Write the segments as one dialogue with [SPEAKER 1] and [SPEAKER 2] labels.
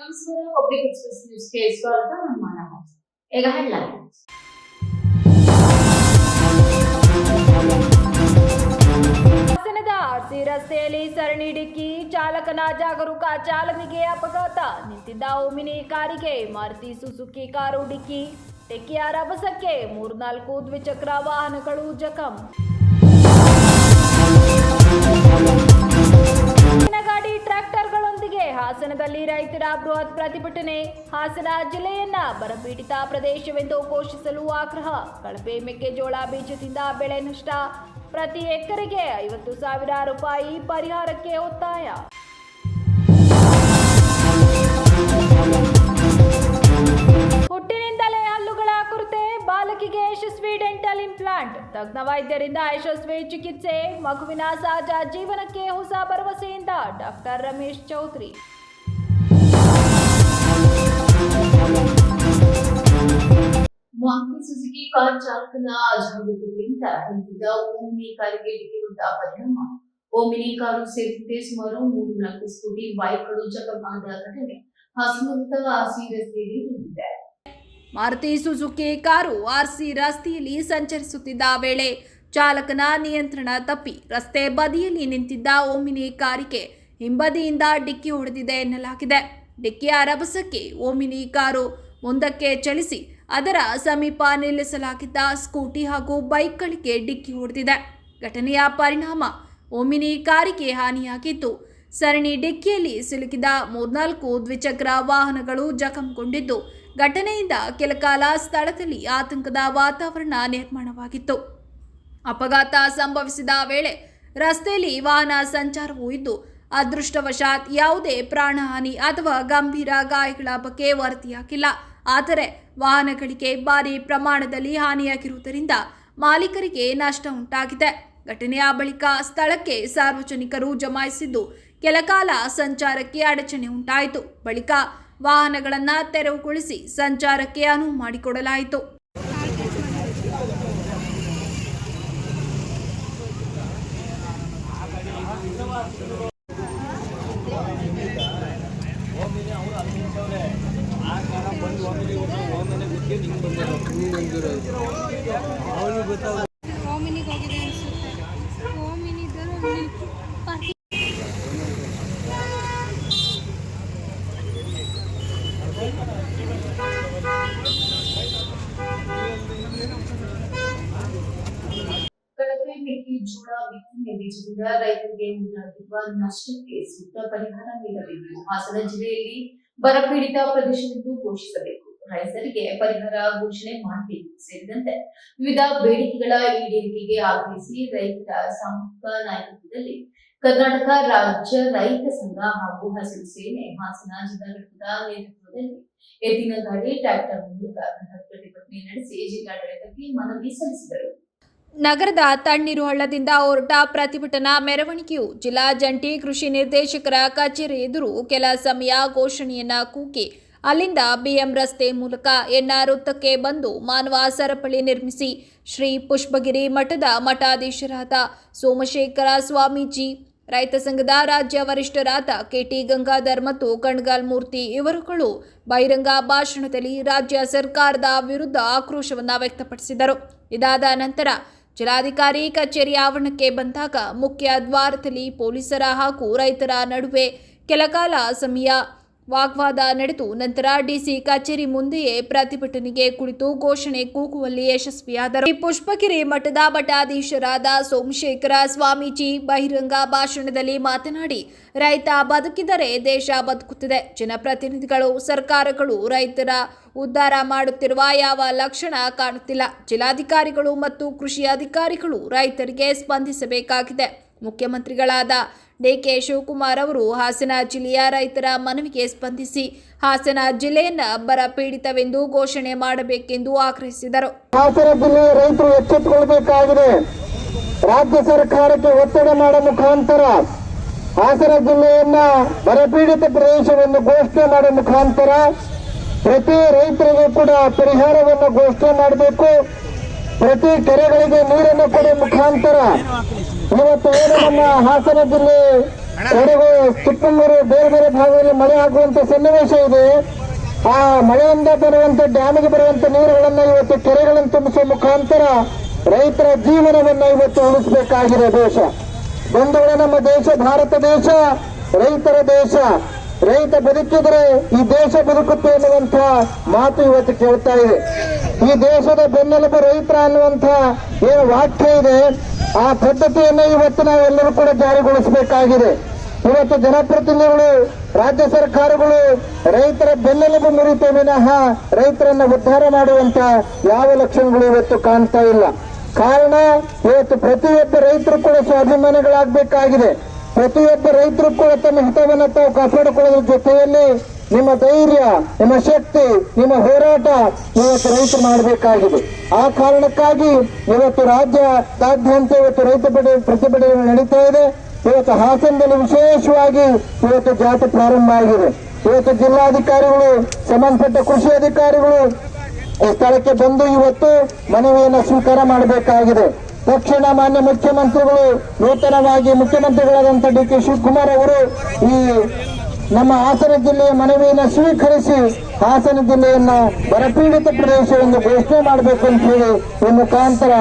[SPEAKER 1] ನಮಸ್ಕಾರ. Public express ನ್ಯೂಸ್‌ಗೆ ಸ್ವಾಗತ. ನಾನು ಮಾನವ. ಈಗ ಹೆಡ್ಲೈನ್ಸ್. ಹಾಸನದ ಆರ್ಸಿ ರಸ್ತೆಯಲ್ಲಿ ಸರಣಿ ಡಿಕ್ಕಿ, ಚಾಲಕನ ಜಾಗರೂಕ ಚಾಲನೆಗೆ ಅಪಘಾತ. ನಿಂತಿದ್ದ ಓಮಿನಿ ಕಾರಿಗೆ ಮಾರುತಿ ಸುಜುಕಿ ಕಾರು ಡಿಕ್ಕಿಯ ರಭಸಕ್ಕೆ 3-4 ದ್ವಿಚಕ್ರ ವಾಹನಗಳು ಜಖಂ. ಗಾಡಿ ಟ್ರ್ಯಾಕ್ಟರ್ಗಳೊಂದಿಗೆ ಹಾಸನದಲ್ಲಿ ರೈತರ ಬೃಹತ್ ಪ್ರತಿಭಟನೆ. ಹಾಸನ ಜಿಲ್ಲೆಯನ್ನ ಬರಪೀಡಿತ ಪ್ರದೇಶವೆಂದು ಘೋಷಿಸಲು ಆಗ್ರಹ. ಕಳಪೆ ಮೆಕ್ಕೆಜೋಳ ಬೀಜದಿಂದ ಬೆಳೆ ನಷ್ಟ, ಪ್ರತಿ ಎಕರೆಗೆ 50,000 ರೂಪಾಯಿ ಪರಿಹಾರಕ್ಕೆ ಒತ್ತಾಯ. ಹುಟ್ಟಿನಿಂದಲೇ ಹಲ್ಲುಗಳ ಕೊರತೆ, ಬಾಲಕಿಗೆ ಯಶಸ್ವಿ ಡೆಂಟಲ್ ಇಂಪ್ಲಾಂಟ್. ತಜ್ಞ ವೈದ್ಯರಿಂದ ಯಶಸ್ವಿ ಚಿಕಿತ್ಸೆ, ಮಗುವಿನ ಸಹಜ ಜೀವನಕ್ಕೆ ಹೊಸ ಭರವಸೆಯಿಂದ doctor Ramesh Chaudhary.
[SPEAKER 2] Maruti Suzuki car ಚಾಲಕನ ಅಜಾಗರೂಕತೆಯಿಂದ ನಿಂತಿದ್ದ ಓಮಿನಿ ಕಾರಿಗೆ ಡಿಕ್ಕಿ ಹೊಡೆದ ಪರಿಣಾಮ ಓಮಿನಿ ಕಾರು ಸೇರಿದಂತೆ ಸುಮಾರು 3-4 ಸ್ಕೂಟಿ ಬೈಕ್ಗಳು ಜಖಮಾದ ಘಟನೆ ಹಾಸನದ ಆರ್ಸಿ ರಸ್ತೆಯಲ್ಲಿ ನಡೆದಿದೆ.
[SPEAKER 1] ಮಾರುತಿ ಸುಜುಕಿ ಕಾರು ಆರ್ಸಿ ರಸ್ತೆಯಲ್ಲಿ ಸಂಚರಿಸುತ್ತಿದ್ದ ವೇಳೆ ಚಾಲಕನ ನಿಯಂತ್ರಣ ತಪ್ಪಿ ರಸ್ತೆ ಬದಿಯಲ್ಲಿ ನಿಂತಿದ್ದ ಓಮಿನಿ ಕಾರಿಗೆ ಹಿಂಬದಿಯಿಂದ ಡಿಕ್ಕಿ ಹೊಡೆದಿದೆ ಎನ್ನಲಾಗಿದೆ. ಡಿಕ್ಕಿಯ ರಭಸಕ್ಕೆ ಓಮಿನಿ ಕಾರು ಮುಂದಕ್ಕೆ ಚಲಿಸಿ ಅದರ ಸಮೀಪ ನಿಲ್ಲಿಸಲಾಗಿದ್ದ ಸ್ಕೂಟಿ ಹಾಗೂ ಬೈಕ್ಗಳಿಗೆ ಡಿಕ್ಕಿ ಹೊಡೆದಿದೆ. ಘಟನೆಯ ಪರಿಣಾಮ ಓಮಿನಿ ಕಾರಿಗೆ ಹಾನಿಯಾಗಿದ್ದು, ಸರಣಿ ಡಿಕ್ಕಿಯಲ್ಲಿ ಸಿಲುಕಿದ 3-4 ದ್ವಿಚಕ್ರ ವಾಹನಗಳು ಜಖಂಗೊಂಡಿದ್ದು, ಘಟನೆಯಿಂದ ಕೆಲಕಾಲ ಸ್ಥಳದಲ್ಲಿ ಆತಂಕದ ವಾತಾವರಣ ನಿರ್ಮಾಣವಾಗಿತ್ತು. ಅಪಘಾತ ಸಂಭವಿಸಿದ ವೇಳೆ ರಸ್ತೆಯಲ್ಲಿ ವಾಹನ ಸಂಚಾರವೂ ಇದ್ದು, ಅದೃಷ್ಟವಶಾತ್ ಯಾವುದೇ ಪ್ರಾಣಹಾನಿ ಅಥವಾ ಗಂಭೀರ ಗಾಯಗಳ ಬಗ್ಗೆ ವರದಿಯಾಗಿಲ್ಲ. ಆದರೆ ವಾಹನಗಳಿಗೆ ಭಾರಿ ಪ್ರಮಾಣದಲ್ಲಿ ಹಾನಿಯಾಗಿರುವುದರಿಂದ ಮಾಲೀಕರಿಗೆ ನಷ್ಟ ಉಂಟಾಗಿದೆ. ಘಟನೆಯ ಬಳಿಕ ಸ್ಥಳಕ್ಕೆ ಸಾರ್ವಜನಿಕರು ಜಮಾಯಿಸಿದ್ದು, ಕೆಲಕಾಲ ಸಂಚಾರಕ್ಕೆ ಅಡಚಣೆ ಉಂಟಾಯಿತು. ಬಳಿಕ ವಾಹನಗಳನ್ನು ತೆರವುಗೊಳಿಸಿ ಸಂಚಾರಕ್ಕೆ ಅನುವು ಮಾಡಿಕೊಡಲಾಯಿತು.
[SPEAKER 2] ಕಳಪೆ ಮೆಕ್ಕೆಜೋಳ ಬಿತ್ತನೆ ಬೀಜದಿಂದ ರೈತರಿಗೆ ಉಂಟಾಗಿರುವ ನಷ್ಟಕ್ಕೆ ಸೂಕ್ತ ಪರಿಹಾರ ನೀಡಬೇಕು. ಹಾಸನ ಜಿಲ್ಲೆಯಲ್ಲಿ ಬರಪೀಡಿತ ಪ್ರದೇಶವೆಂದು ಘೋಷಿಸಬೇಕು. ರೈತರಿಗೆ ಪರಿಹಾರ ಘೋಷಣೆ ಮಾಡಬೇಕು ಸೇರಿದಂತೆ ವಿವಿಧ ಬೇಡಿಕೆಗಳ ಈಡೇರಿಕೆಗೆ ಆಗ್ರಹಿಸಿ ರೈತರ ಸಾಮೂಹಿಕ ನಾಯಕತ್ವದಲ್ಲಿ ಕರ್ನಾಟಕ ರಾಜ್ಯ ರೈತ ಸಂಘ ಹಾಗೂ ಹಸಿರು ಸೇನೆ ಹಾಸನ ಜಿಲ್ಲಾ ಘಟಕದ ನೇತೃತ್ವದಲ್ಲಿ ಎತ್ತಿನ ಗಾಡಿ ಟ್ರ್ಯಾಕ್ಟರ್ ಮೂಲಕ ಬೃಹತ್ ಪ್ರತಿಭಟನೆ ನಡೆಸಿ ಜಿಲ್ಲಾಡಳಿತಕ್ಕೆ ಮನವಿ ಸಲ್ಲಿಸಿದರು.
[SPEAKER 1] ನಗರದ ತಣ್ಣೀರು ಹಳ್ಳದಿಂದ ಹೊರಟ ಪ್ರತಿಭಟನಾ ಮೆರವಣಿಗೆಯು ಜಿಲ್ಲಾ ಜಂಟಿ ಕೃಷಿ ನಿರ್ದೇಶಕರ ಕಚೇರಿ ಎದುರು ಕೆಲ ಸಮಯ ಘೋಷಣೆಯನ್ನ ಕೂಗಿ ಅಲ್ಲಿಂದ ಬಿಎಂ ರಸ್ತೆ ಮೂಲಕ ಎನ್ಆರ್ ವೃತ್ತಕ್ಕೆ ಬಂದು ಮಾನವ ಸರಪಳಿ ನಿರ್ಮಿಸಿ ಶ್ರೀ ಪುಷ್ಪಗಿರಿ ಮಠದ ಮಠಾಧೀಶರಾದ ಸೋಮಶೇಖರ ಸ್ವಾಮೀಜಿ, ರೈತ ಸಂಘದ ರಾಜ್ಯ ವರಿಷ್ಠರಾದ ಕೆಟಿ ಗಂಗಾಧರ್ ಮತ್ತು ಕಣ್ಗಾಲ್ ಮೂರ್ತಿ ಇವರುಗಳು ಬಹಿರಂಗ ಭಾಷಣದಲ್ಲಿ ರಾಜ್ಯ ಸರ್ಕಾರದ ವಿರುದ್ಧ ಆಕ್ರೋಶವನ್ನು ವ್ಯಕ್ತಪಡಿಸಿದರು. ಇದಾದ ನಂತರ ಜಿಲ್ಲಾಧಿಕಾರಿ ಕಚೇರಿ ಆವರಣಕ್ಕೆ ಬಂದಾಗ ಮುಖ್ಯ ದ್ವಾರದಲ್ಲಿ ಪೊಲೀಸರ ಹಾಗೂ ರೈತರ ನಡುವೆ ಕೆಲಕಾಲ ಸಮಯ ವಾಗ್ವಾದ ನಡೆದು ನಂತರ ಡಿಸಿ ಕಚೇರಿ ಮುಂದೆಯೇ ಪ್ರತಿಭಟನೆಗೆ ಕುಳಿತು ಘೋಷಣೆ ಕೂಗುವಲ್ಲಿ ಯಶಸ್ವಿಯಾದರು. ಪುಷ್ಪಗಿರಿ ಮಠದ ಮಠಾಧೀಶರಾದ ಸೋಮಶೇಖರ ಸ್ವಾಮೀಜಿ ಬಹಿರಂಗ ಭಾಷಣದಲ್ಲಿ ಮಾತನಾಡಿ, ರೈತ ಬದುಕಿದರೆ ದೇಶ ಬದುಕುತ್ತದೆ. ಜನಪ್ರತಿನಿಧಿಗಳು, ಸರ್ಕಾರಗಳು ರೈತರ ಉದ್ಧಾರ ಮಾಡುತ್ತಿರುವ ಯಾವ ಲಕ್ಷಣ ಕಾಣುತ್ತಿಲ್ಲ. ಜಿಲ್ಲಾಧಿಕಾರಿಗಳು ಮತ್ತು ಕೃಷಿ ಅಧಿಕಾರಿಗಳು ರೈತರಿಗೆ ಸ್ಪಂದಿಸಬೇಕಾಗಿದೆ. ಮುಖ್ಯಮಂತ್ರಿಗಳಾದ ಡಿಕೆ ಶಿವಕುಮಾರ್ ಅವರು ಹಾಸನ ಜಿಲ್ಲೆಯ ರೈತರ ಮನವಿಗೆ ಸ್ಪಂದಿಸಿ ಹಾಸನ ಜಿಲ್ಲೆಯನ್ನ ಬರ ಪೀಡಿತವೆಂದು ಘೋಷಣೆ ಮಾಡಬೇಕೆಂದು ಆಗ್ರಹಿಸಿದರು.
[SPEAKER 3] ಹಾಸನ ಜಿಲ್ಲೆಯ ರೈತರು ಎಚ್ಚೆತ್ತುಕೊಳ್ಳಬೇಕಾಗಿದೆ. ರಾಜ್ಯ ಸರ್ಕಾರಕ್ಕೆ ಒತ್ತಡ ಮಾಡುವ ಮುಖಾಂತರ ಹಾಸನ ಜಿಲ್ಲೆಯನ್ನ ಬರಪೀಡಿತ ಪ್ರದೇಶವೆಂದು ಘೋಷಣೆ ಮಾಡುವ ಮುಖಾಂತರ ಪ್ರತಿ ರೈತರಿಗೂ ಕೂಡ ಪರಿಹಾರವನ್ನು ಘೋಷಣೆ ಮಾಡಬೇಕು. ಪ್ರತಿ ಕೆರೆಗಳಿಗೆ ನೀರನ್ನು ಕೊಡುವ ಮುಖಾಂತರ ಇವತ್ತು ಏನು ನಮ್ಮ ಹಾಸನ ಜಿಲ್ಲೆ ಕೊಡಗು, ಚಿಕ್ಕಮಗಳೂರು, ಬೇರೆ ಬೇರೆ ಭಾಗದಲ್ಲಿ ಮಳೆ ಆಗುವಂತ ಸನ್ನಿವೇಶ ಇದೆ. ಆ ಮಳೆಯಿಂದ ಬರುವಂತ ಡ್ಯಾಮಿಗೆ ಬರುವಂತ ನೀರುಗಳನ್ನ ಇವತ್ತು ಕೆರೆಗಳನ್ನು ತುಂಬಿಸುವ ಮುಖಾಂತರ ರೈತರ ಜೀವನವನ್ನ ಇವತ್ತು ಉಳಿಸಬೇಕಾಗಿದೆ ದೇಶ. ಬಂಧುಗಳೇ, ನಮ್ಮ ದೇಶ ಭಾರತ ದೇಶ ರೈತರ ದೇಶ. ರೈತ ಬದುಕಿದ್ರೆ ಈ ದೇಶ ಬದುಕುತ್ತೆ ಅನ್ನುವಂತ ಮಾತು ಇವತ್ತು ಕೇಳ್ತಾ ಇದೆ. ಈ ದೇಶದ ಬೆನ್ನೆಲುಬು ರೈತರ ಅನ್ನುವಂತ ಏನು ವಾಕ್ಯ ಇದೆ, ಆ ಪದ್ಧತಿಯನ್ನು ಇವತ್ತು ನಾವೆಲ್ಲರೂ ಕೂಡ ಜಾರಿಗೊಳಿಸಬೇಕಾಗಿದೆ. ಇವತ್ತು ಜನಪ್ರತಿನಿಧಿಗಳು, ರಾಜ್ಯ ಸರ್ಕಾರಗಳು ರೈತರ ಬೆನ್ನೆಲುಬು ಮುರಿತೇ ವಿನಃ ರೈತರನ್ನ ಉದ್ಧಾರ ಮಾಡುವಂತ ಯಾವ ಲಕ್ಷಣಗಳು ಇವತ್ತು ಕಾಣ್ತಾ ಇಲ್ಲ. ಕಾರಣ, ಇವತ್ತು ಪ್ರತಿಯೊಬ್ಬ ರೈತರು ಕೂಡ ಸ್ವಾಭಿಮಾನಿಗಳಾಗಬೇಕಾಗಿದೆ. ಪ್ರತಿಯೊಬ್ಬ ರೈತರು ಕೂಡ ತಮ್ಮ ಹಿತವನ್ನು ತಾವು ಕಾಪಾಡಿಕೊಳ್ಳೋದ್ರ ಜೊತೆಯಲ್ಲಿ ನಿಮ್ಮ ಧೈರ್ಯ, ನಿಮ್ಮ ಶಕ್ತಿ, ನಿಮ್ಮ ಹೋರಾಟ ಇವತ್ತು ರೈತರು ಮಾಡಬೇಕಾಗಿದೆ. ಆ ಕಾರಣಕ್ಕಾಗಿ ಇವತ್ತು ರಾಜ್ಯದಾದ್ಯಂತ ಇವತ್ತು ರೈತ ಪ್ರತಿಭಟನೆ ನಡೀತಾ ಇದೆ. ಇವತ್ತು ಹಾಸನದಲ್ಲಿ ವಿಶೇಷವಾಗಿ ಇವತ್ತು ಜಾಥಾ ಪ್ರಾರಂಭ ಆಗಿದೆ. ಇವತ್ತು ಜಿಲ್ಲಾಧಿಕಾರಿಗಳು, ಸಂಬಂಧಪಟ್ಟ ಕೃಷಿ ಅಧಿಕಾರಿಗಳು ಈ ಸ್ಥಳಕ್ಕೆ ಬಂದು ಇವತ್ತು ಮನವಿಯನ್ನು ಸ್ವೀಕಾರ ಮಾಡಬೇಕಾಗಿದೆ. ತಕ್ಷಣ ಮಾನ್ಯ ಮುಖ್ಯಮಂತ್ರಿಗಳು, ನೂತನವಾಗಿ ಮುಖ್ಯಮಂತ್ರಿಗಳಾದಂಥ ಡಿ ಕೆ ಶಿವಕುಮಾರ್ ಅವರು ಈ ನಮ್ಮ ಹಾಸನ ಜಿಲ್ಲೆಯ ಮನವಿಯನ್ನು ಸ್ವೀಕರಿಸಿ ಹಾಸನ ಜಿಲ್ಲೆಯನ್ನ ಬರಪೀಡಿತ ಪ್ರದೇಶವೆಂದು ಘೋಷಣೆ ಮಾಡಬೇಕು ಅಂತ ಹೇಳಿ ಈ ಮುಖಾಂತರ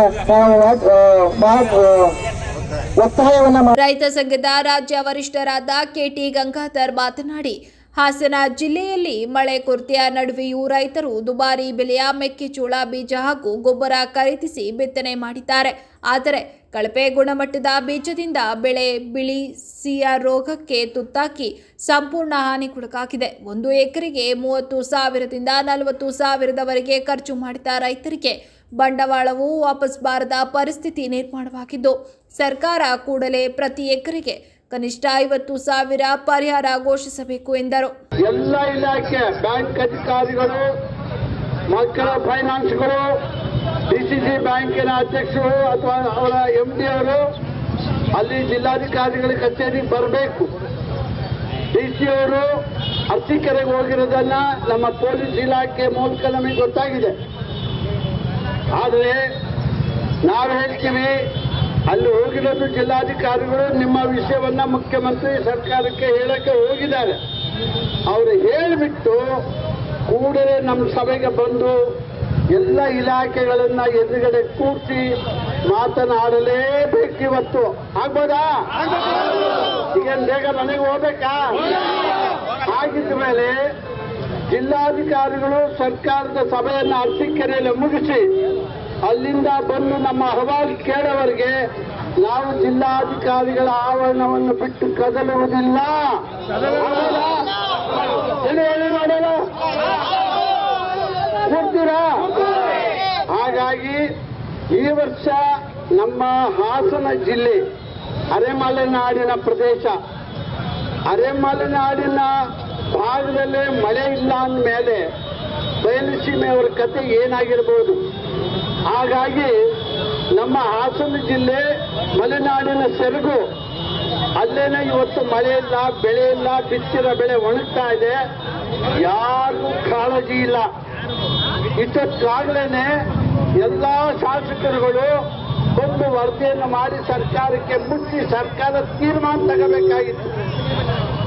[SPEAKER 3] ಒತ್ತಾಯವನ್ನ
[SPEAKER 1] ರೈತ ಸಂಘದ ರಾಜ್ಯ ವರಿಷ್ಠರಾದ ಕೆಟಿ ಗಂಗಾಧರ್ ಮಾತನಾಡಿ, ಹಾಸನ ಜಿಲ್ಲೆಯಲ್ಲಿ ಮಳೆ ಕೊರತೆಯ ನಡುವೆಯೂ ರೈತರು ದುಬಾರಿ ಬೆಲೆಯ ಮೆಕ್ಕೆಜೋಳ ಬೀಜ ಹಾಗೂ ಗೊಬ್ಬರ ಖರೀದಿಸಿ ಬಿತ್ತನೆ ಮಾಡಿದ್ದಾರೆ. ಆದರೆ ಕಳಪೆ ಗುಣಮಟ್ಟದ ಬೀಜದಿಂದ ಬೆಳೆ ಬಿಳಿ ಸಿಯ ರೋಗಕ್ಕೆ ತುತ್ತಾಗಿ ಸಂಪೂರ್ಣ ಹಾನಿಗೊಳಗಾಗಿದೆ. 1 ಎಕರೆಗೆ 30,000ದಿಂದ 40,000ದವರೆಗೆ ಖರ್ಚು ಮಾಡಿದ ರೈತರಿಗೆ ಬಂಡವಾಳವು ವಾಪಸ್ ಬಾರದ ಪರಿಸ್ಥಿತಿ ನಿರ್ಮಾಣವಾಗಿದ್ದು, ಸರ್ಕಾರ ಕೂಡಲೇ ಪ್ರತಿ ಎಕರೆಗೆ ಕನಿಷ್ಠ 50,000 ಪರಿಹಾರ ಘೋಷಿಸಬೇಕು ಎಂದರು.
[SPEAKER 4] ಎಲ್ಲ ಇಲಾಖೆ, ಬ್ಯಾಂಕ್ ಅಧಿಕಾರಿಗಳು, ಮಕ್ಕಳ ಫೈನಾನ್ಸ್ಗಳು, ಡಿಸಿಸಿ ಬ್ಯಾಂಕಿನ ಅಧ್ಯಕ್ಷರು ಅಥವಾ ಅವರ MD ಅವರು ಅಲ್ಲಿ ಜಿಲ್ಲಾಧಿಕಾರಿಗಳ ಕಚೇರಿಗೆ ಬರಬೇಕು. DC ಅವರು ಅರಸೀಕೆರೆಗೆ ಹೋಗಿರೋದನ್ನ ನಮ್ಮ ಪೊಲೀಸ್ ಇಲಾಖೆ ಮೂಲಕ ನಮಗೆ ಗೊತ್ತಾಗಿದೆ. ಆದರೆ ನಾವು ಹೇಳ್ತೀವಿ, ಅಲ್ಲಿ ಹೋಗಿರೋದು ಜಿಲ್ಲಾಧಿಕಾರಿಗಳು ನಿಮ್ಮ ವಿಷಯವನ್ನ ಮುಖ್ಯಮಂತ್ರಿ ಸರ್ಕಾರಕ್ಕೆ ಹೇಳಕ್ಕೆ ಹೋಗಿದ್ದಾರೆ. ಅವರು ಹೇಳಿಬಿಟ್ಟು ಕೂಡಲೇ ನಮ್ಮ ಸಭೆಗೆ ಬಂದು ಎಲ್ಲ ಇಲಾಖೆಗಳನ್ನ ಎದುರುಗಡೆ ಕೂರಿಸಿ ಮಾತನಾಡಲೇಬೇಕು. ಇವತ್ತು ಆಗ್ಬೋದಾ? ಈಗೇನು ಬೇಗ ಮನೆಗೆ ಹೋಗ್ಬೇಕಾ? ಆಗಿದ್ದ ಮೇಲೆ ಜಿಲ್ಲಾಧಿಕಾರಿಗಳು ಸರ್ಕಾರದ ಸಭೆಯನ್ನು ಅರಸೀಕೆರೆಯಲ್ಲಿ ಮುಗಿಸಿ ಅಲ್ಲಿಂದ ಬಂದು ನಮ್ಮ ಅಹವಾಲು ಕೇಳೋವರೆಗೆ ನಾವು ಜಿಲ್ಲಾಧಿಕಾರಿಗಳ ಆವರಣವನ್ನು ಬಿಟ್ಟು ಕದಲುವುದಿಲ್ಲ. ಕೊಡ್ತೀರಾ? ಹಾಗಾಗಿ ಈ ವರ್ಷ ನಮ್ಮ ಹಾಸನ ಜಿಲ್ಲೆ ಅರೆಮಲೆನಾಡಿನ ಪ್ರದೇಶ, ಅರೆಮಲೆನಾಡಿನ ಭಾಗದಲ್ಲೇ ಮಳೆ ಇಲ್ಲ ಅಂದಮೇಲೆ ಬಯಲುಸೀಮೆಯವರ ಕತೆ ಏನಾಗಿರ್ಬೋದು. ಹಾಗಾಗಿ ನಮ್ಮ ಹಾಸನ ಜಿಲ್ಲೆ ಮಲೆನಾಡಿನ ಸೆರಗು, ಅಲ್ಲೇನೆ ಇವತ್ತು ಮಳೆ ಇಲ್ಲ, ಬೆಳೆ ಇಲ್ಲ, ಬಿತ್ತಿರೋ ಬೆಳೆ ಒಣಗ್ತಾ ಇದೆ, ಯಾರಿಗೂ ಕಾಳಜಿ ಇಲ್ಲ. ಇಷ್ಟೊತ್ತಾಗಲೇ ಎಲ್ಲ ಶಾಸಕರುಗಳು ಒಂದು ವರದಿಯನ್ನು ಮಾಡಿ ಸರ್ಕಾರಕ್ಕೆ ಮುಟ್ಟಿ ಸರ್ಕಾರ ತೀರ್ಮಾನ ತಗೋಬೇಕಾಗಿತ್ತು.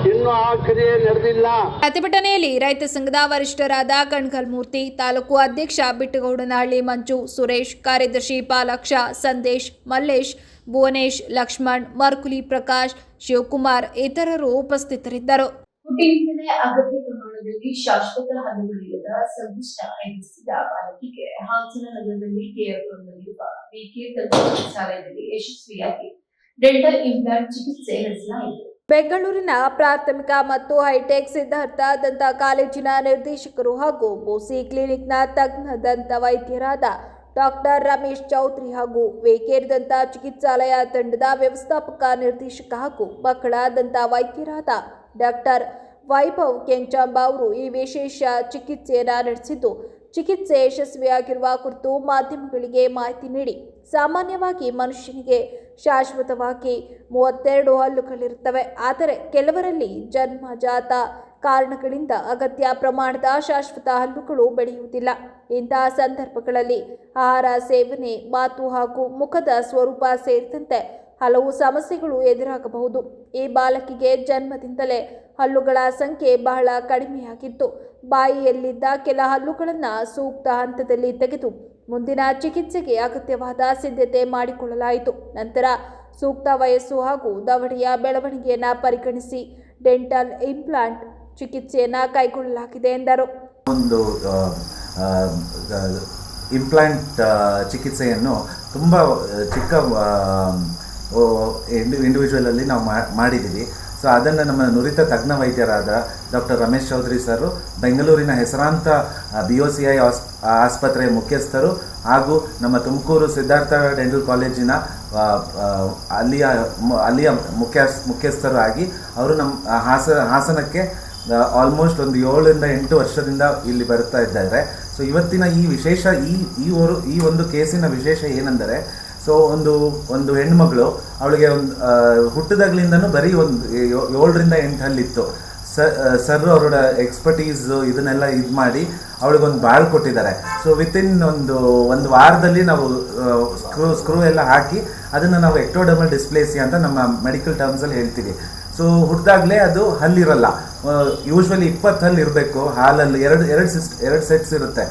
[SPEAKER 4] ಇನ್ನು ಆ ಕ್ರಿಯೆ ನಡೆದಿಲ್ಲ.
[SPEAKER 1] ಪ್ರತಿಭಟನೆಯಲ್ಲಿ ರೈತ ಸಂಘದ ವರಿಷ್ಠರಾದ ಕಣ್ಕಲ್ ಮೂರ್ತಿ, ತಾಲೂಕು ಅಧ್ಯಕ್ಷ ಬಿಟ್ಟಗೌಡನಹಳ್ಳಿ ಮಂಜು, ಸುರೇಶ್, ಕಾರ್ಯದರ್ಶಿ ಪಾಲಾಕ್ಷ, ಸಂದೇಶ್, ಮಲ್ಲೇಶ್, ಭುವನೇಶ್, ಲಕ್ಷ್ಮಣ್, ಮರ್ಕುಲಿ ಪ್ರಕಾಶ್, ಶಿವಕುಮಾರ್ ಇತರರು ಉಪಸ್ಥಿತರಿದ್ದರು.
[SPEAKER 2] ಹುಟ್ಟಿನಿಂದಲೇ ಅಗತ್ಯ ಪ್ರಮಾಣದಲ್ಲಿ ಶಾಶ್ವತ ಹಲ್ಲುಗಳಿಲ್ಲದ ಸಂಕಷ್ಟ ಎದುರಿಸಿದ ಬಾಲಕಿಗೆ ಹಾಸನ ನಗರದಲ್ಲಿ ಕೆಆರ್ಪುರದಲ್ಲಿರುವ ವಿಕೆ ದಂತ ಚಿಕಿತ್ಸಾಲಯದಲ್ಲಿ ಯಶಸ್ವಿಯಾಗಿ ಡೆಂಟಲ್ ಇಂಪ್ಲಾಂಟ್ ಚಿಕಿತ್ಸೆ ನಡೆಸಲಾಯಿತು.
[SPEAKER 1] ಬೆಂಗಳೂರಿನ ಪ್ರಾಥಮಿಕ ಮತ್ತು ಹೈಟೆಕ್ ಸಿದ್ಧಾರ್ಥ ದಂತ ಕಾಲೇಜಿನ ನಿರ್ದೇಶಕರು ಹಾಗೂ ಬೋಸಿ ಕ್ಲಿನಿಕ್ನ ತಜ್ಞ ದಂತ ವೈದ್ಯರಾದ ಡಾಕ್ಟರ್ ರಮೇಶ್ ಚೌಧರಿ ಹಾಗೂ ವೇಕೇರ್ ದಂತ ಚಿಕಿತ್ಸಾಲಯ ತಂಡದ ವ್ಯವಸ್ಥಾಪಕ ನಿರ್ದೇಶಕ ಹಾಗೂ ಮಕ್ಕಳ ದಂತ ವೈದ್ಯರಾದ ಡಾಕ್ಟರ್ ವೈಭವ್ ಕೆಂಚಾಂಬ ಅವರು ಈ ವಿಶೇಷ ಚಿಕಿತ್ಸೆಯನ್ನು ನಡೆಸಿದ್ದು, ಚಿಕಿತ್ಸೆ ಯಶಸ್ವಿಯಾಗಿರುವ ಕುರಿತು ಮಾಧ್ಯಮಗಳಿಗೆ ಮಾಹಿತಿ ನೀಡಿ, ಸಾಮಾನ್ಯವಾಗಿ ಮನುಷ್ಯನಿಗೆ ಶಾಶ್ವತವಾಗಿ 32 ಹಲ್ಲುಗಳಿರುತ್ತವೆ. ಆದರೆ ಕೆಲವರಲ್ಲಿ ಜನ್ಮಜಾತ ಕಾರಣಗಳಿಂದ ಅಗತ್ಯ ಪ್ರಮಾಣದ ಶಾಶ್ವತ ಹಲ್ಲುಗಳು ಬೆಳೆಯುವುದಿಲ್ಲ. ಇಂತಹ ಸಂದರ್ಭಗಳಲ್ಲಿ ಆಹಾರ ಸೇವನೆ, ಮಾತು ಹಾಗೂ ಮುಖದ ಸ್ವರೂಪ ಸೇರಿದಂತೆ ಹಲವು ಸಮಸ್ಯೆಗಳು ಎದುರಾಗಬಹುದು. ಈ ಬಾಲಕಿಗೆ ಜನ್ಮದಿಂದಲೇ ಹಲ್ಲುಗಳ ಸಂಖ್ಯೆ ಬಹಳ ಕಡಿಮೆಯಾಗಿತ್ತು. ಬಾಯಿಯಲ್ಲಿದ್ದ ಕೆಲ ಹಲ್ಲುಗಳನ್ನು ಸೂಕ್ತ ಹಂತದಲ್ಲಿ ತೆಗೆದು ಮುಂದಿನ ಚಿಕಿತ್ಸೆಗೆ ಅಗತ್ಯವಾದ ಸಿದ್ಧತೆ ಮಾಡಿಕೊಳ್ಳಲಾಯಿತು. ನಂತರ ಸೂಕ್ತ ವಯಸ್ಸು ಹಾಗೂ ದವಡೆಯ ಬೆಳವಣಿಗೆಯನ್ನು ಪರಿಗಣಿಸಿ ಡೆಂಟಲ್ ಇಂಪ್ಲಾಂಟ್ ಚಿಕಿತ್ಸೆಯನ್ನು ಕೈಗೊಳ್ಳಲಾಗಿದೆ ಎಂದರು.
[SPEAKER 5] ಒಂದು ಇಂಪ್ಲಾಂಟ್ ಚಿಕಿತ್ಸೆಯನ್ನು ತುಂಬ ಚಿಕ್ಕ ಇಂಡಿವಿಜುವಲಲ್ಲಿ ನಾವು ಮಾಡಿದ್ದೀವಿ. ಸೊ ಅದನ್ನು ನಮ್ಮ ನುರಿತ ತಜ್ಞ ವೈದ್ಯರಾದ ಡಾಕ್ಟರ್ ರಮೇಶ್ ಚೌಧರಿ ಸರು, ಬೆಂಗಳೂರಿನ ಹೆಸರಾಂತ BOCI ಆಸ್ಪತ್ರೆಯ ಮುಖ್ಯಸ್ಥರು ಹಾಗೂ ನಮ್ಮ ತುಮಕೂರು ಸಿದ್ಧಾರ್ಥ ಡೆಂಟಲ್ ಕಾಲೇಜಿನ ಅಲ್ಲಿಯ ಮುಖ್ಯಸ್ಥರು ಆಗಿ ಅವರು ನಮ್ಮ ಹಾಸನಕ್ಕೆ ಆಲ್ಮೋಸ್ಟ್ ಒಂದು 7 ರಿಂದ 8 ವರ್ಷದಿಂದ ಇಲ್ಲಿ ಬರ್ತಾ ಇದ್ದಾರೆ. ಸೊ ಇವತ್ತಿನ ಈ ವಿಶೇಷ ಈ ಒಂದು ಕೇಸಿನ ವಿಶೇಷ ಏನೆಂದರೆ, ಸೊ ಒಂದು ಹೆಣ್ಮಗಳು, ಅವಳಿಗೆ ಒಂದು ಹುಟ್ಟಿದಾಗ್ಲಿಂದನೂ ಬರೀ ಒಂದು 7 ರಿಂದ 8 ಹಲ್ಲಿತ್ತು. ಸರ್ ಅವರ ಎಕ್ಸ್ಪರ್ಟೀಸ್ ಇದನ್ನೆಲ್ಲ ಇದು ಮಾಡಿ ಅವಳಿಗೊಂದು ಬಾಳ್ ಕೊಟ್ಟಿದ್ದಾರೆ. ಸೊ ವಿತಿನ್ ಒಂದು ವಾರದಲ್ಲಿ ನಾವು ಸ್ಕ್ರೂ ಎಲ್ಲ ಹಾಕಿ ಅದನ್ನು ನಾವು ಎಕ್ಟೋಡರ್ಮಲ್ ಡಿಸ್ಪ್ಲೇಸಿಯಾ ಅಂತ ನಮ್ಮ ಮೆಡಿಕಲ್ ಟರ್ಮ್ಸಲ್ಲಿ ಹೇಳ್ತೀವಿ. ಸೊ ಹುಟ್ಟಿದಾಗಲೇ ಅದು ಹಲ್ಲಿರಲ್ಲ. ಯೂಶ್ವಲಿ 20 ಹಲ್ಲು ಇರಬೇಕು. ಹಾಲಲ್ಲಿ ಎರಡು ಸೆಟ್ಸ್ ಇರುತ್ತೆ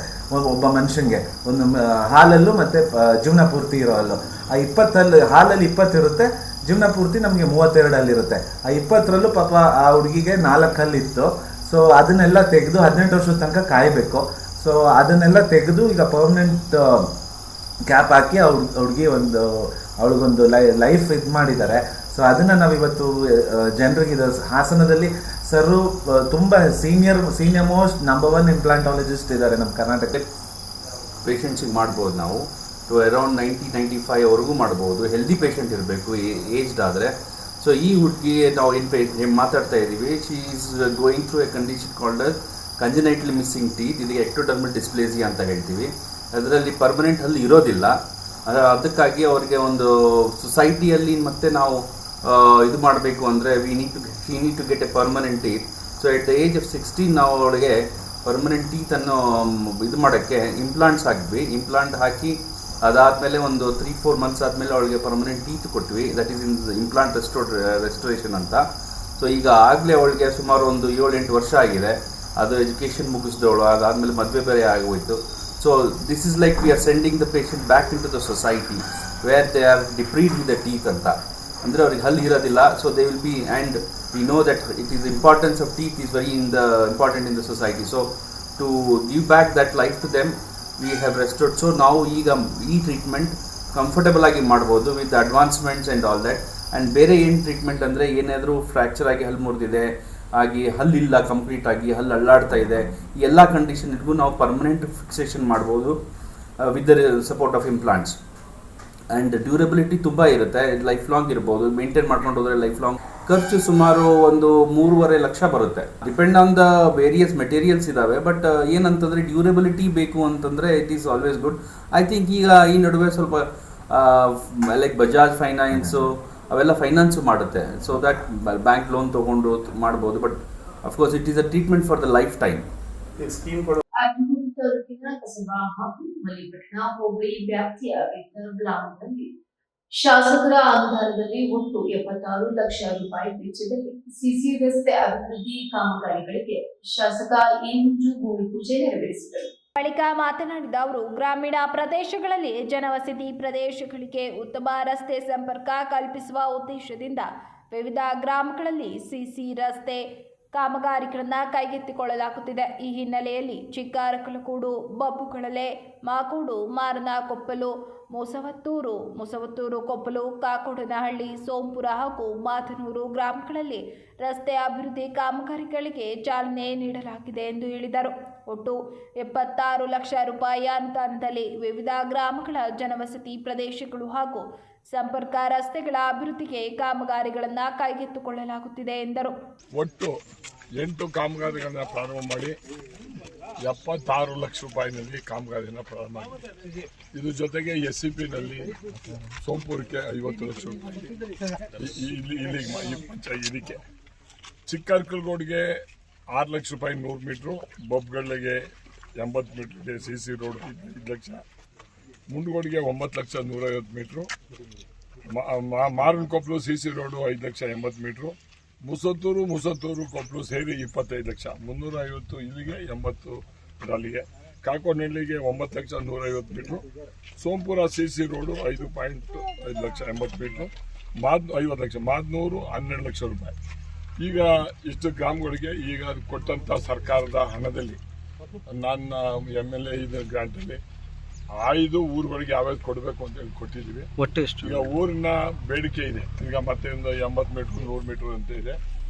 [SPEAKER 5] ಒಬ್ಬ ಮನುಷ್ಯನಿಗೆ, ಒಂದು ಹಾಲಲ್ಲೂ ಮತ್ತು ಜೀವನ ಪೂರ್ತಿ ಇರೋ ಹಲ್ಲು. ಆ 20 ಹಲ್ಲು, ಹಾಲಲ್ಲಿ 20 ಇರುತ್ತೆ, ಜೀವನ ಪೂರ್ತಿ ನಮಗೆ 32 ಹಲ್ಲಿರುತ್ತೆ. ಆ 20ರಲ್ಲೂ ಪಾಪ ಆ ಹುಡುಗಿಗೆ 4 ಹಲ್ಲಿತ್ತು. ಸೊ ಅದನ್ನೆಲ್ಲ ತೆಗೆದು 18 ವರ್ಷದ ತನಕ ಕಾಯಬೇಕು. ಸೊ ಅದನ್ನೆಲ್ಲ ತೆಗೆದು ಈಗ ಪರ್ಮನೆಂಟ್ ಕ್ಯಾಪ್ ಹಾಕಿ ಅವಳಿಗೊಂದು ಲೈಫ್ ಇದು ಮಾಡಿದ್ದಾರೆ. ಸೊ ಅದನ್ನು ನಾವಿವತ್ತು ಜನರಿಗೆ ಹಾಸನದಲ್ಲಿ ಸರು ತುಂಬ ಸೀನಿಯರ್ ಮೋಸ್ಟ್ ನಂಬರ್ 1 ಇಂಪ್ಲಾಂಟಾಲಜಿಸ್ಟ್ ಇದ್ದಾರೆ ನಮ್ಮ ಕರ್ನಾಟಕದಲ್ಲಿ.
[SPEAKER 6] ಪೇಷಂಟ್ಸಿಗೆ ಮಾಡ್ಬೋದು ನಾವು ಟು ಅರೌಂಡ್ 90-95ವರೆಗೂ ಮಾಡ್ಬೋದು. ಹೆಲ್ದಿ ಪೇಷಂಟ್ ಇರಬೇಕು ಏಜ್ಡ್ ಆದರೆ. ಸೊ ಈ ಹುಡುಗಿ ನಾವು ಏನು ಮಾತಾಡ್ತಾ ಇದ್ದೀವಿ, she is going through a condition called congenitally missing teeth. ಇದಕ್ಕೆ ಎಕ್ಟೋಡರ್ಮಲ್ ಡಿಸ್ಪ್ಲೇಸಿಯಾ ಅಂತ ಹೇಳ್ತೀವಿ. ಅದರಲ್ಲಿ ಪರ್ಮನೆಂಟ್ ಹಲ್ಲು ಇರೋದಿಲ್ಲ. ಅದಕ್ಕಾಗಿ ಅವರಿಗೆ ಒಂದು ಸೊಸೈಟಿಯಲ್ಲಿ ಮತ್ತೆ ನಾವು ಇದು ಮಾಡಬೇಕು ಅಂದರೆ she need to get a permanent teeth. So at the age of 16 ನಾವು ಅವಳಿಗೆ ಪರ್ಮನೆಂಟ್ ಟೀತನ್ನು ಇದು ಮಾಡೋಕ್ಕೆ ಇಂಪ್ಲಾಂಟ್ಸ್ ಹಾಕಿದ್ವಿ. ಇಂಪ್ಲಾಂಟ್ ಹಾಕಿ ಅದಾದಮೇಲೆ ಒಂದು 3-4 ಮಂತ್ಸ್ ಆದಮೇಲೆ ಅವಳಿಗೆ ಪರ್ಮನೆಂಟ್ ಟೀತ್ ಕೊಟ್ವಿ. That is in implant restoration ಅಂತ. ಸೊ ಈಗ ಆಗಲೇ ಅವಳಿಗೆ ಸುಮಾರು ಒಂದು 7-8 ವರ್ಷ ಆಗಿದೆ. ಅದು ಎಜುಕೇಷನ್ ಮುಗಿಸಿದವಳು, ಅದಾದಮೇಲೆ ಮದುವೆ ಬೇರೆ ಆಗೋಯಿತು. So this is like we are sending the patient back into the society where they are deprived with the teeth anta. Andre avrige hallu iradilla. So they will be, and we know that it is importance of teeth is very important in the society. So to give back that life to them, we have restored. So now ee treatment comfortable agi ಮಾಡಬಹುದು with the advancements and all that. And ಬೇರೆ ಏನು treatment ಅಂದರೆ, ಏನಾದರೂ fracture ಆಗಿ ಹಲ್ಲು ಮುರಿದಿದೆ, ಆಗಿ ಹಲ್ಲಿಲ್ಲ, complete ಆಗಿ ಹಲ್ಲು ಅಲ್ಲಾಡ್ತಾ ಇದೆ, ಈ ಎಲ್ಲ ಕಂಡೀಷನ್ಗೂ ನಾವು ಪರ್ಮನೆಂಟ್ ಫಿಕ್ಸೇಷನ್ ಮಾಡ್ಬೋದು with the support of implants. And durability ತುಂಬ ಇರುತ್ತೆ, ಲೈಫ್ ಲಾಂಗ್ ಇರ್ಬೋದು. ಮೇಂಟೈನ್ ಮಾಡ್ಕೊಂಡು ಹೋದರೆ ಲೈಫ್ ಲಾಂಗ್. ಖರ್ಚು ಸುಮಾರು ಒಂದು 3.5 ಲಕ್ಷ ಬರುತ್ತೆ. Depend on the various materials ಇದ್ದಾವೆ. ಬಟ್ ಏನಂತಂದರೆ ಡ್ಯೂರಬಿಲಿಟಿ ಬೇಕು ಅಂತಂದರೆ it is always good. I think ಈಗ ಈ ನಡುವೆ ಸ್ವಲ್ಪ ಲೈಕ್ ಬಜಾಜ್ ಫೈನಾನ್ಸು ಅವೆಲ್ಲ ಫೈನಾನ್ಸು ಮಾಡುತ್ತೆ. ಸೊ ದಟ್ ಬ್ಯಾಂಕ್ ಲೋನ್ ತೊಗೊಂಡು ಮಾಡ್ಬೋದು. But of course it is a treatment for the life time.
[SPEAKER 2] ತಾಲೂಕಿನ ಕಸಬಾ ಹಾಗೂ ಮಲ್ಲಿಪಟ್ಟಣ ಹೋಬಳಿ ವ್ಯಾಪ್ತಿಯ ವಿವಿಧ ಗ್ರಾಮದಲ್ಲಿ ಶಾಸಕರ ಅನುದಾನದಲ್ಲಿ ಒಟ್ಟು 76 ಲಕ್ಷ ರೂಪಾಯಿ ವೆಚ್ಚದಲ್ಲಿ ಸಿಸಿ ರಸ್ತೆ ಅಭಿವೃದ್ಧಿ ಕಾಮಗಾರಿಗಳಿಗೆ ಶಾಸಕ ಮಂಜು ಭೂಮಿ ಪೂಜೆ ನೆರವೇರಿಸಿದರು.
[SPEAKER 1] ಬಳಿಕ ಮಾತನಾಡಿದ ಅವರು, ಗ್ರಾಮೀಣ ಪ್ರದೇಶಗಳಲ್ಲಿ ಜನವಸತಿ ಪ್ರದೇಶಗಳಿಗೆ ಉತ್ತಮ ರಸ್ತೆ ಸಂಪರ್ಕ ಕಲ್ಪಿಸುವ ಉದ್ದೇಶದಿಂದ ವಿವಿಧ ಗ್ರಾಮಗಳಲ್ಲಿ ಸಿಸಿ ರಸ್ತೆ ಕಾಮಗಾರಿಗಳನ್ನು ಕೈಗೆತ್ತಿಕೊಳ್ಳಲಾಗುತ್ತಿದೆ. ಈ ಹಿನ್ನೆಲೆಯಲ್ಲಿ ಚಿಕ್ಕ ಅರಕಲಗೂಡು, ಬಬ್ಬುಗಳಲೆ, ಮಾಕೋಡು, ಮಾರನಕೊಪ್ಪಲು, ಮುಸವತ್ತೂರು ಕೊಪ್ಪಲು, ಕಾಕೋಡನಹಳ್ಳಿ, ಸೋಂಪುರ ಹಾಗೂ ಮಾತನೂರು ಗ್ರಾಮಗಳಲ್ಲಿ ರಸ್ತೆ ಅಭಿವೃದ್ಧಿ ಕಾಮಗಾರಿಗಳಿಗೆ ಚಾಲನೆ ನೀಡಲಾಗಿದೆ ಎಂದು ಹೇಳಿದರು. ಒಟ್ಟು 76 ಲಕ್ಷ ರೂಪಾಯಿ ಅನುದಾನದಲ್ಲಿ ವಿವಿಧ ಗ್ರಾಮಗಳ ಜನವಸತಿ ಪ್ರದೇಶಗಳು ಹಾಗೂ ಸಂಪರ್ಕ ರಸ್ತೆಗಳ ಅಭಿವೃದ್ಧಿಗೆ ಕಾಮಗಾರಿಗಳನ್ನು ಕೈಗೆತ್ತಿಕೊಳ್ಳಲಾಗುತ್ತಿದೆ ಎಂದರು.
[SPEAKER 7] ಒಟ್ಟು 8 ಕಾಮಗಾರಿಗಳನ್ನ ಪ್ರಾರಂಭ ಮಾಡಿ 76 ಲಕ್ಷ ರೂಪಾಯಿನಲ್ಲಿ ಕಾಮಗಾರಿಯನ್ನು ಪ್ರಾರಂಭ ಮಾಡಿದೆ. ಇದ್ರ ಜೊತೆಗೆ SCPನಲ್ಲಿ ಸೋಂಪುರಕ್ಕೆ 50 ಲಕ್ಷ ರೂಪಾಯಿ, ಇದಕ್ಕೆ ಚಿಕ್ಕ ಅರಕಲಗೂಡಿಗೆ 6 ಲಕ್ಷ ರೂಪಾಯಿ 100 ಮೀಟ್ರು, ಬೊಬ್ಬಗಳಿಗೆ 80 ಮೀಟ್ರಿಗೆ CC ರೋಡ್ 5 ಲಕ್ಷ, ಮುಂಡಗೋಡಿಗೆ 9 lakh 150 metre, Maranakoppalu CC road 5,80,000 metre, Musathuru Koppalu ಸೇರಿ 25 ಲಕ್ಷ, 350 ಇಲ್ಲಿಗೆ 80 ಅಲ್ಲಿಗೆ, ಕಾಕೋನಹಳ್ಳಿಗೆ 9,150,000 metre, Sompura CC road 5.5 lakh 80 metre, 50 lakh, Madanuru 12 lakh ರೂಪಾಯಿ. ಈಗ ಇಷ್ಟು ಗ್ರಾಮಗಳಿಗೆ ಈಗ ಕೊಟ್ಟಂಥ ಸರ್ಕಾರದ ಹಣದಲ್ಲಿ ನನ್ನ MLA ಇದ್ರ ಗ್ರಾಂಟಲ್ಲಿ 5 ಊರುಗಳಿಗೆ ಯಾವ್ಯಾವ್ದು ಕೊಡಬೇಕು ಅಂತ ಹೇಳಿ ಕೊಟ್ಟಿದ್ದೀವಿ.
[SPEAKER 8] ಒಟ್ಟು ಎಷ್ಟು
[SPEAKER 7] ಈಗ ಊರಿನ ಬೇಡಿಕೆ ಇದೆ, ಈಗ ಮತ್ತೆ ಒಂದು 80 ಮೀಟ್ರ್ 100 ಮೀಟ್ರ್ ಅಂತ ಇದೆ.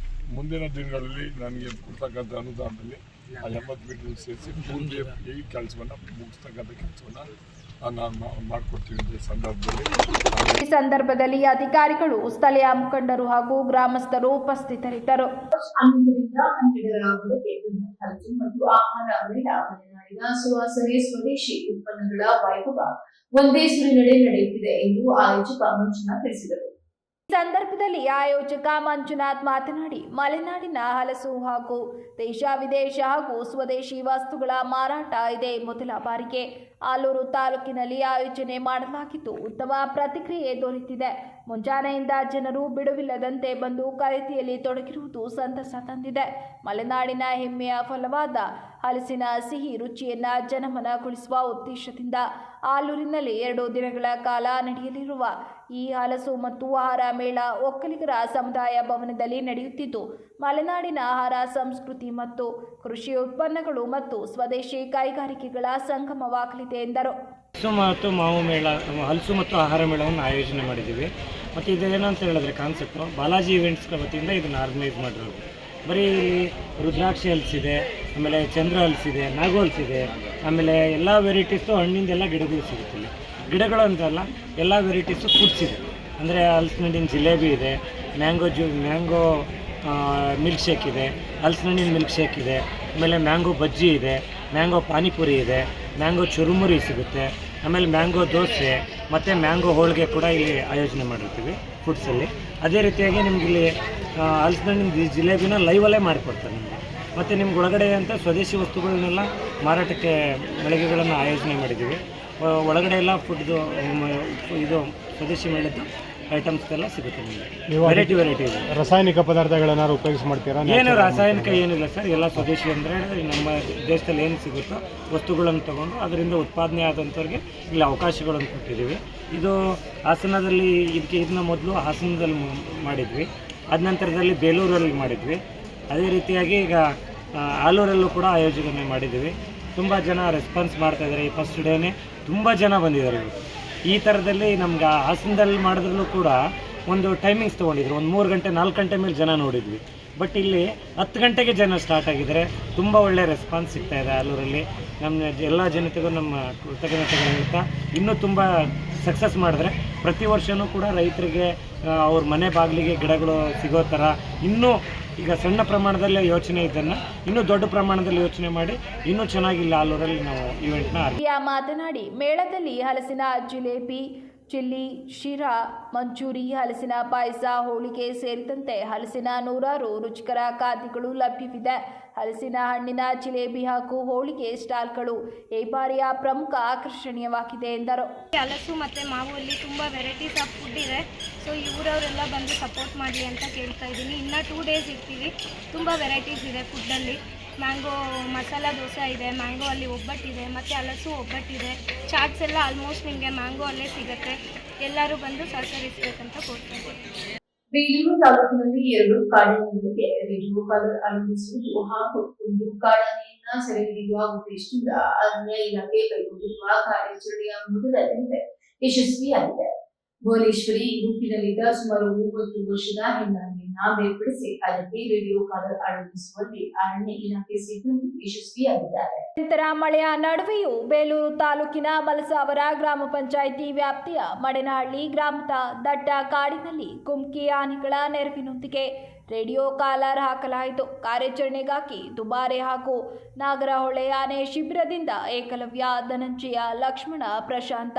[SPEAKER 7] ಮುಂದಿನ ದಿನಗಳಲ್ಲಿ ನನಗೆ ಕೊಡ್ತಕ್ಕಂಥ ಅನುದಾನದಲ್ಲಿ ಆ 80 ಮೀಟ್ರ್ ಸೇರಿಸಿ ಪೂರ್ತಿ ಈ ಕೆಲಸವನ್ನು ಮುಗಿಸ್ತಕ್ಕಂಥ ಕೆಲಸವನ್ನು ನಾನು ಮಾಡಿಕೊಡ್ತೀನಿ.
[SPEAKER 1] ಈ ಸಂದರ್ಭದಲ್ಲಿ ಅಧಿಕಾರಿಗಳು, ಸ್ಥಳೀಯ ಮುಖಂಡರು ಹಾಗೂ ಗ್ರಾಮಸ್ಥರು ಉಪಸ್ಥಿತರಿದ್ದರು.
[SPEAKER 2] 11ರಿಂದ 12ರವರೆಗೆ ಹಲಸು ಮತ್ತು ಆಹಾರ ಮೇಳ ಮಲೆನಾಡಿನ ಸುವಾಸನೆ ಸ್ವದೇಶಿ ಉತ್ಪನ್ನಗಳ ವೈಭವ ಒಂದೇ ಸೂರಿನಡೆ ನಡೆಯುತ್ತಿದೆ ಎಂದು ಆಯೋಜಕ ಮಂಜುನಾಥ್ ತಿಳಿಸಿದರು.
[SPEAKER 1] ಈ ಸಂದರ್ಭದಲ್ಲಿ ಆಯೋಜಕ ಮಂಜುನಾಥ್ ಮಾತನಾಡಿ, ಮಲೆನಾಡಿನ ಹಲಸು ಹಾಗೂ ದೇಶ ವಿದೇಶ ಹಾಗೂ ಸ್ವದೇಶಿ ವಸ್ತುಗಳ ಮಾರಾಟ ಇದೇ ಮೊದಲ ಬಾರಿಗೆ ಆಲೂರು ತಾಲೂಕಿನಲ್ಲಿ ಆಯೋಜನೆ ಮಾಡಲಾಗಿದ್ದು ಉತ್ತಮ ಪ್ರತಿಕ್ರಿಯೆ ದೊರೆತಿದೆ. ಮುಂಜಾನೆಯಿಂದ ಜನರು ಬಿಡುವಿಲ್ಲದಂತೆ ಬಂದು ಖರೀದಿಯಲ್ಲಿ ತೊಡಗಿರುವುದು ಸಂತಸ ತಂದಿದೆ. ಮಲೆನಾಡಿನ ಹೆಮ್ಮೆಯ ಫಲವಾದ ಹಲಸಿನ ಸಿಹಿ ರುಚಿಯನ್ನ ಜನಮನಗೊಳಿಸುವ ಉದ್ದೇಶದಿಂದ ಆಲೂರಿನಲ್ಲಿ 2 ದಿನಗಳ ಕಾಲ ನಡೆಯಲಿರುವ ಈ ಹಲಸು ಮತ್ತು ಆಹಾರ ಮೇಳ ಒಕ್ಕಲಿಗರ ಸಮುದಾಯ ಭವನದಲ್ಲಿ ನಡೆಯುತ್ತಿದ್ದು, ಮಲೆನಾಡಿನ ಆಹಾರ ಸಂಸ್ಕೃತಿ ಮತ್ತು ಕೃಷಿ ಉತ್ಪನ್ನಗಳು ಮತ್ತು ಸ್ವದೇಶಿ ಕೈಗಾರಿಕೆಗಳ ಸಂಗಮವಾಗಲಿದೆ ಎಂದರು.
[SPEAKER 8] ಹಲಸು ಮತ್ತು ಮಾವು ಮೇಳ, ಹಲಸು ಮತ್ತು ಆಹಾರ ಮೇಳವನ್ನು ಆಯೋಜನೆ ಮಾಡಿದ್ದೀವಿ. ಮತ್ತು ಇದೇನಂತ ಹೇಳಿದ್ರೆ ಕಾನ್ಸೆಪ್ಟು ಬಾಲಾಜಿ ಇವೆಂಟ್ಸ್ ವತಿಯಿಂದ ಇದನ್ನು ಆರ್ಗನೈಸ್ ಮಾಡಿರೋದು. ಬರೀ ಇಲ್ಲಿ ರುದ್ರಾಕ್ಷಿ ಹಲಸಿದೆ, ಆಮೇಲೆ ಚಂದ್ರ ಹಲಸಿದೆ, ನಾಗು ಹಲಸಿದೆ, ಆಮೇಲೆ ಎಲ್ಲ ವೆರೈಟೀಸು ಹಣ್ಣಿಂದೆಲ್ಲ ಗಿಡಗಳು ಸಿಗುತ್ತೆ. ಇಲ್ಲಿ ಗಿಡಗಳು ಅಂತಲ್ಲ, ಎಲ್ಲ ವೆರೈಟೀಸು ಫುಡ್ಸ್ ಇದೆ. ಅಂದರೆ ಹಲಸಿನಹಣ್ಣಿನ ಜಿಲೇಬಿ ಇದೆ, ಮ್ಯಾಂಗೋ ಮಿಲ್ಕ್ ಶೇಕ್ ಇದೆ, ಹಲಸಿನಹಣ್ಣಿನ ಮಿಲ್ಕ್ ಶೇಕ್ ಇದೆ, ಆಮೇಲೆ ಮ್ಯಾಂಗೋ ಬಜ್ಜಿ ಇದೆ, ಮ್ಯಾಂಗೋ ಪಾನಿಪುರಿ ಇದೆ, ಮ್ಯಾಂಗೋ ಚುರುಮುರಿ ಸಿಗುತ್ತೆ, ಆಮೇಲೆ ಮ್ಯಾಂಗೋ ದೋಸೆ ಮತ್ತು ಮ್ಯಾಂಗೋ ಹೋಳಿಗೆ ಕೂಡ ಇಲ್ಲಿ ಆಯೋಜನೆ ಮಾಡಿರ್ತೀವಿ ಫುಡ್ಸಲ್ಲಿ. ಅದೇ ರೀತಿಯಾಗಿ ನಿಮ್ಗೆ ಇಲ್ಲಿ ಹಲಸಿನಹಣ್ಣಿನ ಜಿಲೇಬಿನ ಲೈವಲ್ಲೇ ಮಾಡಿಕೊಡ್ತಾರೆ ನಿಮಗೆ. ಮತ್ತು ನಿಮ್ಗೆ ಒಳಗಡೆ ಅಂತ ಸ್ವದೇಶಿ ವಸ್ತುಗಳನ್ನೆಲ್ಲ ಮಾರಾಟಕ್ಕೆ ಮಳಿಗೆಗಳನ್ನು ಆಯೋಜನೆ ಮಾಡಿದ್ದೀವಿ. ಒಳಗಡೆ ಎಲ್ಲ ಫುಡ್ದು ಇದು ಸ್ವದೇಶಿ ಮೇಳದ್ದು ಐಟಮ್ಸ್ ಎಲ್ಲ ಸಿಗುತ್ತೆ ನಿಮಗೆ. ವೆರೈಟಿ ಇದೆ.
[SPEAKER 9] ರಾಸಾಯನಿಕ ಪದಾರ್ಥಗಳನ್ನಾರು ಉಪಯೋಗಿಸಿ ಮಾಡ್ತೀರಾ?
[SPEAKER 8] ಏನು ರಾಸಾಯನಿಕ ಏನಿಲ್ಲ ಸರ್, ಎಲ್ಲ ಸ್ವದೇಶಿ. ಅಂದರೆ ನಮ್ಮ ದೇಶದಲ್ಲಿ ಏನು ಸಿಗುತ್ತೋ ವಸ್ತುಗಳನ್ನು ತೊಗೊಂಡು ಅದರಿಂದ ಉತ್ಪಾದನೆ ಆದಂಥವ್ರಿಗೆ ಇಲ್ಲಿ ಅವಕಾಶಗಳನ್ನು ಕೊಟ್ಟಿದ್ದೀವಿ. ಇದು ಹಾಸನದಲ್ಲಿ ಇದನ್ನ ಮೊದಲು ಹಾಸನದಲ್ಲಿ ಮಾಡಿದ್ವಿ, ಅದ ನಂತರದಲ್ಲಿ ಬೇಲೂರಲ್ಲಿ ಮಾಡಿದ್ವಿ. ಅದೇ ರೀತಿಯಾಗಿ ಈಗ ಆಲೂರಲ್ಲೂ ಕೂಡ ಆಯೋಜನೆ ಮಾಡಿದ್ದೀವಿ. ತುಂಬ ಜನ ರೆಸ್ಪಾನ್ಸ್ ಮಾಡ್ತಾಯಿದ್ದಾರೆ. ಈ ಫಸ್ಟ್ ಡೇನೇ ತುಂಬ ಜನ ಬಂದಿದ್ದಾರೆ. ಈ ಥರದಲ್ಲಿ ನಮ್ಗೆ ಹಾಸನದಲ್ಲಿ ಮಾಡಿದ್ರೂ ಕೂಡ ಒಂದು ಟೈಮಿಂಗ್ಸ್ ತೊಗೊಂಡಿದ್ರು. ಒಂದು 3 ಗಂಟೆ 4 ಗಂಟೆ ಮೇಲೆ ಜನ ನೋಡಿದ್ವಿ. ಬಟ್ ಇಲ್ಲಿ 10 ಗಂಟೆಗೆ ಜನ ಸ್ಟಾರ್ಟ್ ಆಗಿದ್ದಾರೆ. ತುಂಬ ಒಳ್ಳೆ ರೆಸ್ಪಾನ್ಸ್ ಸಿಗ್ತಾಯಿದೆ ಆಲೂರಲ್ಲಿ. ನಮ್ಮ ಎಲ್ಲ ಜನತೆಗೂ ನಮ್ಮ ಕೃತಜ್ಞತೆಗಳು ಹೇಳ್ತಾ, ಇನ್ನೂ ತುಂಬ ಸಕ್ಸಸ್ ಮಾಡಿದ್ರೆ ಪ್ರತಿ ವರ್ಷವೂ ಕೂಡ ರೈತರಿಗೆ ಅವ್ರ ಮನೆ ಬಾಗಿಲಿಗೆ ಗಿಡಗಳು ಸಿಗೋ ಥರ ಇನ್ನೂ ಈಗ ಸಣ್ಣ ಪ್ರಮಾಣದಲ್ಲಿ ಯೋಚನೆ ಇದನ್ನು ಇನ್ನೂ ದೊಡ್ಡ ಪ್ರಮಾಣದಲ್ಲಿ ಯೋಚನೆ ಮಾಡಿ ಇನ್ನೂ ಚೆನ್ನಾಗಿಲ್ಲ ಆಲೂರಲ್ಲಿ ನಾವು ಇವೆಂಟ್ನ
[SPEAKER 1] ಮಾತನಾಡಿ, ಮೇಳದಲ್ಲಿ ಹಲಸಿನ ಜಿಲೇಬಿ, ಚಿಲ್ಲಿ, ಶಿರಾ, ಮಂಚೂರಿ, ಹಲಸಿನ ಪಾಯಸ, ಹೋಳಿಗೆ ಸೇರಿದಂತೆ ಹಲಸಿನ 100 ರುಚಿಕರ ಖಾದ್ಯಗಳು ಲಭ್ಯವಿದೆ. ಹಲಸಿನ ಹಣ್ಣಿನ ಜಿಲೇಬಿ ಹಾಗೂ ಹೋಳಿಗೆ ಸ್ಟಾಲ್ಗಳು ಈ ಬಾರಿಯ ಪ್ರಮುಖ ಆಕರ್ಷಣೀಯವಾಗಿದೆ ಎಂದರು.
[SPEAKER 10] ಹಲಸು ಮತ್ತು ಮಾವಲ್ಲಿ ತುಂಬ ವೆರೈಟೀಸ್ ಆಫ್ ಫುಡ್ ಇದೆ. ಸೊ ಇವರವರೆಲ್ಲ ಬಂದು ಸಪೋರ್ಟ್ ಮಾಡಲಿ ಅಂತ ಕೇಳ್ತಾ ಇದ್ದೀನಿ. ಇನ್ನೂ 2 ಡೇಸ್ ಇರ್ತೀವಿ. ತುಂಬ ವೆರೈಟೀಸ್ ಇದೆ ಫುಡ್ಡಲ್ಲಿ. ಮ್ಯಾಂಗೋ ಮಸಾಲ ದೋಸೆ ಇದೆ, ಮ್ಯಾಂಗೋ ಅಲ್ಲಿ ಒಬ್ಬಟ್ಟಿದೆ, ಮತ್ತು ಹಲಸು ಒಬ್ಬಟ್ಟಿದೆ. ಚಾಟ್ಸ್ ಎಲ್ಲ ಆಲ್ಮೋಸ್ಟ್ ನಿಮಗೆ ಮ್ಯಾಂಗೋ ಅಲ್ಲೇ ಸಿಗುತ್ತೆ. ಎಲ್ಲರೂ ಬಂದು ಸಹಕರಿಸಬೇಕಂತ ಕೋರ್ತೀನಿ.
[SPEAKER 2] ಬೇಲೂರು ತಾಲೂಕಿನಲ್ಲಿ 2 ಕಾಡಾನೆಗಳಿಗೆ ರೇಡಿಯೋ ಕಾಲರ್ ಅಳವಡಿಸುವುದು ಹಾಗೂ ಒಂದು ಕಾಡಾನೆಯನ್ನ ಸೆರೆ ಹಿಡಿಯುವ ಉದ್ದೇಶದಿಂದ ಅರಣ್ಯ ಇಲಾಖೆ ಕೈಗೊಂಡಿರುವ ಕಾರ್ಯಾಚರಣೆಯ ಮೊದಲ ದಿನವೇ ಯಶಸ್ವಿಯಾಗಿದೆ. ಭುವನೇಶ್ವರಿ ಗುಂಪಿನಲ್ಲಿದ್ದ ಸುಮಾರು 30 ವರ್ಷದ ಹೆಣ್ಣಾನೆಯನ್ನ ಬೇರ್ಪಡಿಸಿ ಅದಕ್ಕೆ ರೇಡಿಯೋ ಕಾಲರ್ ಅಳವಡಿಸುವಲ್ಲಿ ಅರಣ್ಯ ಇಲಾಖೆ ಸಿಬ್ಬಂದಿ ಯಶಸ್ವಿಯಾಗಿದ್ದಾರೆ.
[SPEAKER 1] ನಂತರ ಮಳೆಯ ನಡುವೆಯೂ ಬೇಲೂರು ತಾಲೂಕಿನ ಮಲಸಾವರ ಗ್ರಾಮ ಪಂಚಾಯಿತಿ ವ್ಯಾಪ್ತಿಯ ಮಡೆನಹಳ್ಳಿ ಗ್ರಾಮದ ದಟ್ಟ ಕಾಡಿನಲ್ಲಿ ಗುಮ್ಕಿ ಆನೆಗಳ ನೆರವಿನೊಂದಿಗೆ ರೇಡಿಯೋ ಕಾಲರ್ ಹಾಕಲಾಯಿತು. ಕಾರ್ಯಾಚರಣೆಗಾಗಿ ದುಬಾರೆ ಹಾಗೂ ನಾಗರಹೊಳೆ ಆನೆ ಶಿಬಿರದಿಂದ ಏಕಲವ್ಯ, ಧನಂಜಯ, ಲಕ್ಷ್ಮಣ, ಪ್ರಶಾಂತ,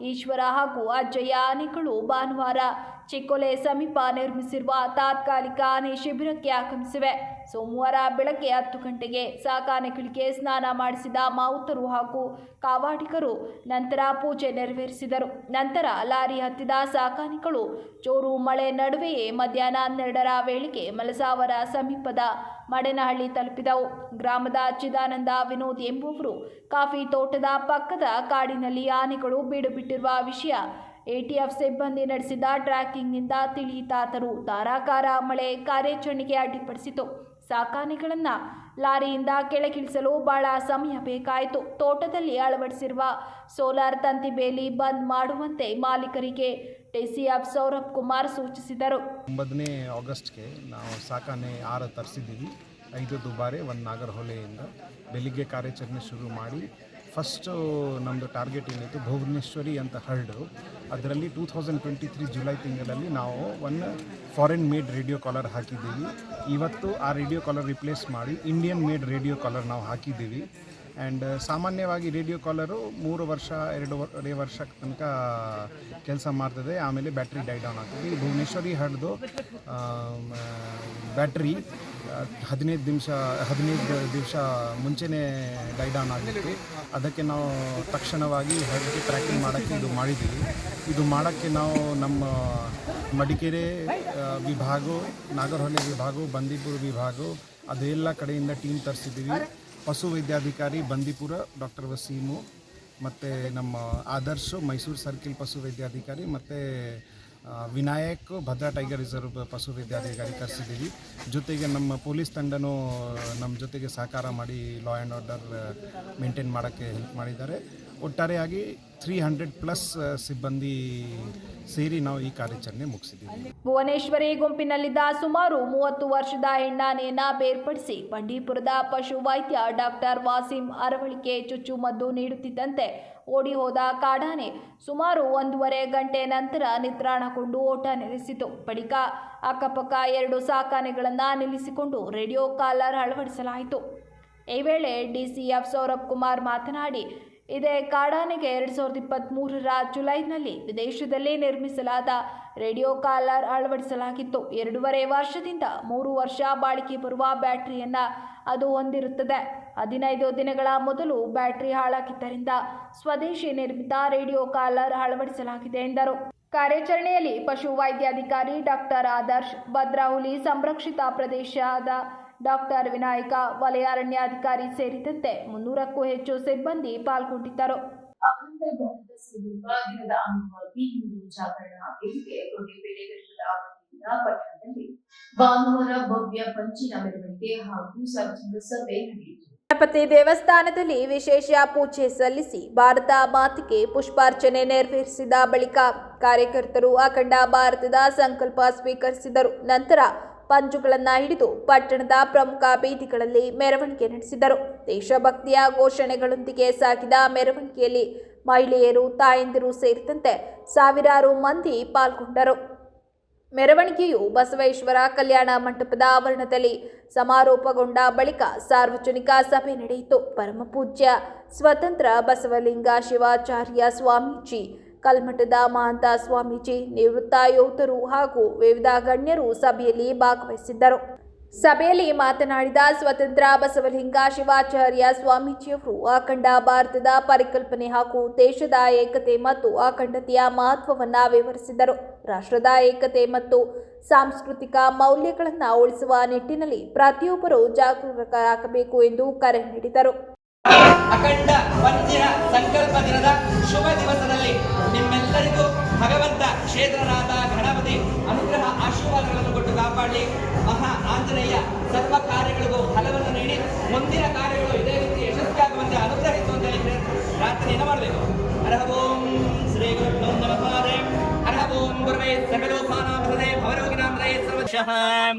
[SPEAKER 1] ಈಶ್ವರ ಹಾಗೂ ಅಜ್ಜಯ್ಯ ಆನೆಗಳು ಭಾನುವಾರ ಚಿಕ್ಕೋಲೆ ಸಮೀಪ ನಿರ್ಮಿಸಿರುವ ತಾತ್ಕಾಲಿಕ ಆನೆ ಶಿಬಿರಕ್ಕೆ ಆಗಮಿಸಿವೆ. ಸೋಮವಾರ ಬೆಳಗ್ಗೆ 10 ಗಂಟೆಗೆ ಸಾಕಾನೆಗಳಿಗೆ ಸ್ನಾನ ಮಾಡಿಸಿದ ಮಾವುತರು ಹಾಗೂ ಕಾವಾಡಿಗರು ನಂತರ ಪೂಜೆ ನೆರವೇರಿಸಿದರು. ನಂತರ ಲಾರಿ ಹತ್ತಿದ ಸಾಕಾನೆಗಳು ಜೋರು ಮಳೆ ನಡುವೆಯೇ ಮಧ್ಯಾಹ್ನ 12ರ ವೇಳೆಗೆ ಮಲಸಾವರ ಸಮೀಪದ ಮಡೇನಹಳ್ಳಿ ತಲುಪಿದವು. ಗ್ರಾಮದ ಚಿದಾನಂದ ವಿನೋದ್ ಎಂಬುವರು ಕಾಫಿ ತೋಟದ ಪಕ್ಕದ ಕಾಡಿನಲ್ಲಿ ಆನೆಗಳು ಬೀಡು ಬಿಟ್ಟಿರುವ ವಿಷಯ ಎಟಿಎಫ್ ಸಿಬ್ಬಂದಿ ನಡೆಸಿದ ಟ್ರ್ಯಾಕಿಂಗ್ನಿಂದ ತಿಳಿಯಿತಾದರು. ಧಾರಾಕಾರ ಮಳೆ ಕಾರ್ಯಾಚರಣೆಗೆ ಅಡ್ಡಿಪಡಿಸಿತು. ಸಾಕಾನೆಗಳನ್ನು ಲಾರಿಯಿಂದ ಕೆಳಗಿಳಿಸಲು ಬಹಳ ಸಮಯ ಬೇಕಾಯಿತು. ತೋಟದಲ್ಲಿ ಅಳವಡಿಸಿರುವ ಸೋಲಾರ್ ತಂತಿ ಬೇಲಿ ಬಂದ್ ಮಾಡುವಂತೆ ಮಾಲೀಕರಿಗೆ ಡಿಸಿಎಫ್ ಸೌರಭ್ ಕುಮಾರ್ ಸೂಚಿಸಿದರು.
[SPEAKER 9] 9ನೇ ಆಗಸ್ಟ್ಗೆ ನಾವು ಸಾಕಾನೆ 6 ತರಿಸಿದ್ದೀವಿ. 5 ದುಬಾರೆ, 1 ನಾಗರಹೊಳೆಯಿಂದ ಬೆಳಿಗ್ಗೆ ಕಾರ್ಯಾಚರಣೆ ಶುರು ಮಾಡಿ ಫಸ್ಟು ನಮ್ಮದು ಟಾರ್ಗೆಟ್ ಏನಿತ್ತು ಭುವನೇಶ್ವರಿ ಅಂತ ಹರ್ಡು. ಅದರಲ್ಲಿ 2023 ಜುಲೈ ತಿಂಗಳಲ್ಲಿ ನಾವು 1 ಫಾರಿನ್ ಮೇಡ್ ರೇಡಿಯೋ ಕಾಲರ್ ಹಾಕಿದ್ದೀವಿ. ಇವತ್ತು ಆ ರೇಡಿಯೋ ಕಾಲರ್ ರಿಪ್ಲೇಸ್ ಮಾಡಿ ಇಂಡಿಯನ್ ಮೇಡ್ ರೇಡಿಯೋ ಕಾಲರ್ ನಾವು ಹಾಕಿದ್ದೀವಿ. ಆ್ಯಂಡ್ ಸಾಮಾನ್ಯವಾಗಿ ರೇಡಿಯೋ ಕಾಲರು 3 ವರ್ಷ 2.5 ವರ್ಷ ತನಕ ಕೆಲಸ ಮಾಡ್ತದೆ, ಆಮೇಲೆ ಬ್ಯಾಟ್ರಿ ಡೈ ಡೌನ್ ಆಗ್ತದೆ. ಈ ಭುವನೇಶ್ವರಿ ಹರ್ಡ್ದು ಬ್ಯಾಟ್ರಿ 15 ದಿವಸ ಮುಂಚೆನೇ ಡೈ ಡೌನ್ ಆಗಿತ್ತು. ಅದಕ್ಕೆ ನಾವು ತಕ್ಷಣವಾಗಿ ಹರ್ಡ್ಗೆ ಟ್ರ್ಯಾಕಿಂಗ್ ಮಾಡೋಕ್ಕೆ ಇದು ಮಾಡಿದ್ದೀವಿ. ಇದು ಮಾಡೋಕ್ಕೆ ನಾವು ನಮ್ಮ ಮಡಿಕೇರಿ ವಿಭಾಗ, ನಾಗರಹೊಳೆ ವಿಭಾಗ, ಬಂದೀಪುರ ವಿಭಾಗ ಅದೆಲ್ಲ ಕಡೆಯಿಂದ ಟೀಮ್ ತರಿಸಿದ್ದೀವಿ. ಪಶು ವೈದ್ಯಾಧಿಕಾರಿ ಬಂದೀಪುರ ಡಾಕ್ಟರ್ ವಸೀಮು, ಮತ್ತು ನಮ್ಮ ಆದರ್ಶ್ ಮೈಸೂರು ಸರ್ಕಿಲ್ ಪಶು ವೈದ್ಯಾಧಿಕಾರಿ, ಮತ್ತು ವಿನಾಯಕ್ ಭದ್ರಾ ಟೈಗರ್ ರಿಸರ್ವ್ ಪಶು ವೈದ್ಯಾಧಿಕಾರಿ ಕರೆಸಿದ್ದೀವಿ. ಜೊತೆಗೆ ನಮ್ಮ ಪೊಲೀಸ್ ತಂಡನೂ ನಮ್ಮ ಜೊತೆಗೆ ಸಹಕಾರ ಮಾಡಿ ಲಾ ಆ್ಯಂಡ್ ಆರ್ಡರ್ ಮೇಂಟೈನ್ ಮಾಡೋಕ್ಕೆ ಹೆಲ್ಪ್ ಮಾಡಿದ್ದಾರೆ. ಒಟ್ಟಾರೆಯಾಗಿ 300+ ಸಿಬ್ಬಂದಿ ಸೇರಿ ನಾವು ಈ ಕಾರ್ಯಾಚರಣೆ ಮುಗಿಸಿದ್ದೀವಿ.
[SPEAKER 1] ಭುವನೇಶ್ವರಿ ಗುಂಪಿನಲ್ಲಿದ್ದ ಸುಮಾರು 30 ವರ್ಷದ ಹೆಣ್ಣಾನೆಯನ್ನು ಬೇರ್ಪಡಿಸಿ ಬಂಡೀಪುರದ ಪಶು ವೈದ್ಯ ಡಾಕ್ಟರ್ ವಾಸಿಂ ಅರವಳಿಕೆ ಚುಚ್ಚುಮದ್ದು ನೀಡುತ್ತಿದ್ದಂತೆ ಓಡಿ ಹೋದ ಕಾಡಾನೆ ಸುಮಾರು 1.5 ಗಂಟೆ ನಂತರ ನಿತ್ರಾಣಗೊಂಡು ಓಟ ನಿಲ್ಲಿಸಿತು. ಬಳಿಕ ಅಕ್ಕಪಕ್ಕ 2 ಸಾಕಾನೆಗಳನ್ನು ನಿಲ್ಲಿಸಿಕೊಂಡು ರೇಡಿಯೋ ಕಾಲರ್ ಅಳವಡಿಸಲಾಯಿತು. ಈ ವೇಳೆ ಡಿಸಿಎಫ್ ಸೌರಭ್ ಕುಮಾರ್ ಮಾತನಾಡಿ, ಇದೇ ಕಾಡಾನೆಗೆ 2023ರ ಜುಲೈನಲ್ಲಿ ವಿದೇಶದಲ್ಲಿ ನಿರ್ಮಿಸಲಾದ ರೇಡಿಯೋ ಕಾಲರ್ ಅಳವಡಿಸಲಾಗಿತ್ತು. 2.5 ವರ್ಷದಿಂದ 3 ವರ್ಷ ಬಾಳಿಕೆ ಬರುವ ಬ್ಯಾಟರಿಯನ್ನು ಅದು ಹೊಂದಿರುತ್ತದೆ. 15 ದಿನಗಳ ಮೊದಲು ಬ್ಯಾಟರಿ ಹಾಳಾಗಿದ್ದರಿಂದ ಸ್ವದೇಶಿ ನಿರ್ಮಿತ ರೇಡಿಯೋ ಕಾಲರ್ ಅಳವಡಿಸಲಾಗಿದೆ ಎಂದರು. ಕಾರ್ಯಾಚರಣೆಯಲ್ಲಿ ಪಶು ವೈದ್ಯಾಧಿಕಾರಿ ಡಾಕ್ಟರ್ ಆದರ್ಶ್, ಭದ್ರಾ ಹುಲಿ ಸಂರಕ್ಷಿತ ಪ್ರದೇಶದ ಡಾಕ್ಟರ್ ವಿನಾಯಕ, ವಲಯ ಅರಣ್ಯಾಧಿಕಾರಿ ಸೇರಿದಂತೆ 300ಕ್ಕೂ ಹೆಚ್ಚು ಸಿಬ್ಬಂದಿ ಪಾಲ್ಗೊಂಡಿದ್ದರು.
[SPEAKER 2] ಅಖಂಡ ಭಾರತ ಸಂಕಲ್ಪ ದಿನದ ಅಂಗವಾಗಿ ಹಿಂದೂ ಜಾಗರಣಾ ವೇದಿಕೆ ಕೊಡಿಪೇಟೆ ಘಟ್ಟದ ವತಿಯಿಂದ ಪಟ್ಟಣದಲ್ಲಿ ಭಾನುವಾರ ಭವ್ಯ ಪಂಚಿನ ಮೆರವಣಿಗೆ ಹಾಗೂ ಸಾರ್ವಜನಿಕ ಸಭೆ ನಡೆಯಿತು.
[SPEAKER 1] ಗಣಪತಿ ದೇವಸ್ಥಾನದಲ್ಲಿ ವಿಶೇಷ ಪೂಜೆ ಸಲ್ಲಿಸಿ ಭಾರತ ಮಾತೆಗೆ ಪುಷ್ಪಾರ್ಚನೆ ನೆರವೇರಿಸಿದ ಬಳಿಕ ಕಾರ್ಯಕರ್ತರು ಅಖಂಡ ಭಾರತದ ಸಂಕಲ್ಪ ಸ್ವೀಕರಿಸಿದರು. ನಂತರ ಪಂಜುಗಳನ್ನು ಹಿಡಿದು ಪಟ್ಟಣದ ಪ್ರಮುಖ ಬೀದಿಗಳಲ್ಲಿ ಮೆರವಣಿಗೆ ನಡೆಸಿದರು. ದೇಶಭಕ್ತಿಯ ಘೋಷಣೆಗಳೊಂದಿಗೆ ಸಾಗಿದ ಮೆರವಣಿಗೆಯಲ್ಲಿ ಮಹಿಳೆಯರು, ತಾಯಂದಿರು ಸೇರಿದಂತೆ ಸಾವಿರಾರು ಮಂದಿ ಪಾಲ್ಗೊಂಡರು. ಮೆರವಣಿಗೆಯು ಬಸವೇಶ್ವರ ಕಲ್ಯಾಣ ಮಂಟಪದ ಆವರಣದಲ್ಲಿ ಸಮಾರೋಪಗೊಂಡ ಬಳಿಕ ಸಾರ್ವಜನಿಕ ಸಭೆ ನಡೆಯಿತು. ಪರಮಪೂಜ್ಯ ಸ್ವತಂತ್ರ ಬಸವಲಿಂಗ ಶಿವಾಚಾರ್ಯ ಸ್ವಾಮೀಜಿ, ಕಲ್ಮಠದ ಮಹಂತ ಸ್ವಾಮೀಜಿ, ನಿವೃತ್ತ ಯೋಧರು ಹಾಗೂ ವಿವಿಧ ಗಣ್ಯರು ಸಭೆಯಲ್ಲಿ ಭಾಗವಹಿಸಿದ್ದರು. ಸಭೆಯಲ್ಲಿ ಮಾತನಾಡಿದ ಸ್ವತಂತ್ರ ಬಸವಲಿಂಗ ಶಿವಾಚಾರ್ಯ ಸ್ವಾಮೀಜಿಯವರು ಅಖಂಡ ಭಾರತದ ಪರಿಕಲ್ಪನೆ ಹಾಗೂ ದೇಶದ ಏಕತೆ ಮತ್ತು ಅಖಂಡತೆಯ ಮಹತ್ವವನ್ನು ವಿವರಿಸಿದರು. ರಾಷ್ಟ್ರದ ಏಕತೆ ಮತ್ತು ಸಾಂಸ್ಕೃತಿಕ ಮೌಲ್ಯಗಳನ್ನು ಉಳಿಸುವ ನಿಟ್ಟಿನಲ್ಲಿ ಪ್ರತಿಯೊಬ್ಬರು ಜಾಗರೂಕರಾಗಬೇಕು ಎಂದು ಕರೆ ನೀಡಿದರು.
[SPEAKER 11] ಅಖಂಡ ಪಂಚಿನ ಸಂಕಲ್ಪ ದಿನದ ಶುಭ ದಿವಸದಲ್ಲಿ ನಿಮ್ಮೆಲ್ಲರಿಗೂ ಭಗವಂತ ಕ್ಷೇತ್ರನಾದ ಗಣಪತಿ ಅನುಗ್ರಹ ಆಶೀರ್ವಾದಗಳನ್ನು ಕೊಟ್ಟು ಕಾಪಾಡಿ, ಮಹಾ ಆಂಜನೇಯ ಸರ್ವ ಕಾರ್ಯಗಳಿಗೂ ಫಲವನ್ನು ನೀಡಿ ಮುಂದಿನ ಕಾರ್ಯಗಳು ಇದೇ ರೀತಿ ಯಶಸ್ವಿಯಾಗುವಂತೆ ಅನುಗ್ರಹಿಸುವಂತೆ ಪ್ರಾರ್ಥನೆಯನ್ನು ಮಾಡಬೇಕು. ಹರ ಓಂ ಶ್ರೀ ಗುರುಭ್ಯೋ ನಮಃ. ಹರ ಓಂ ಗುರುವೇ ಸಕಲೋಪಾನಾಂ ಹೃದಯ ಭವರೋಗಿನಾಂ ಸರ್ವಶಃ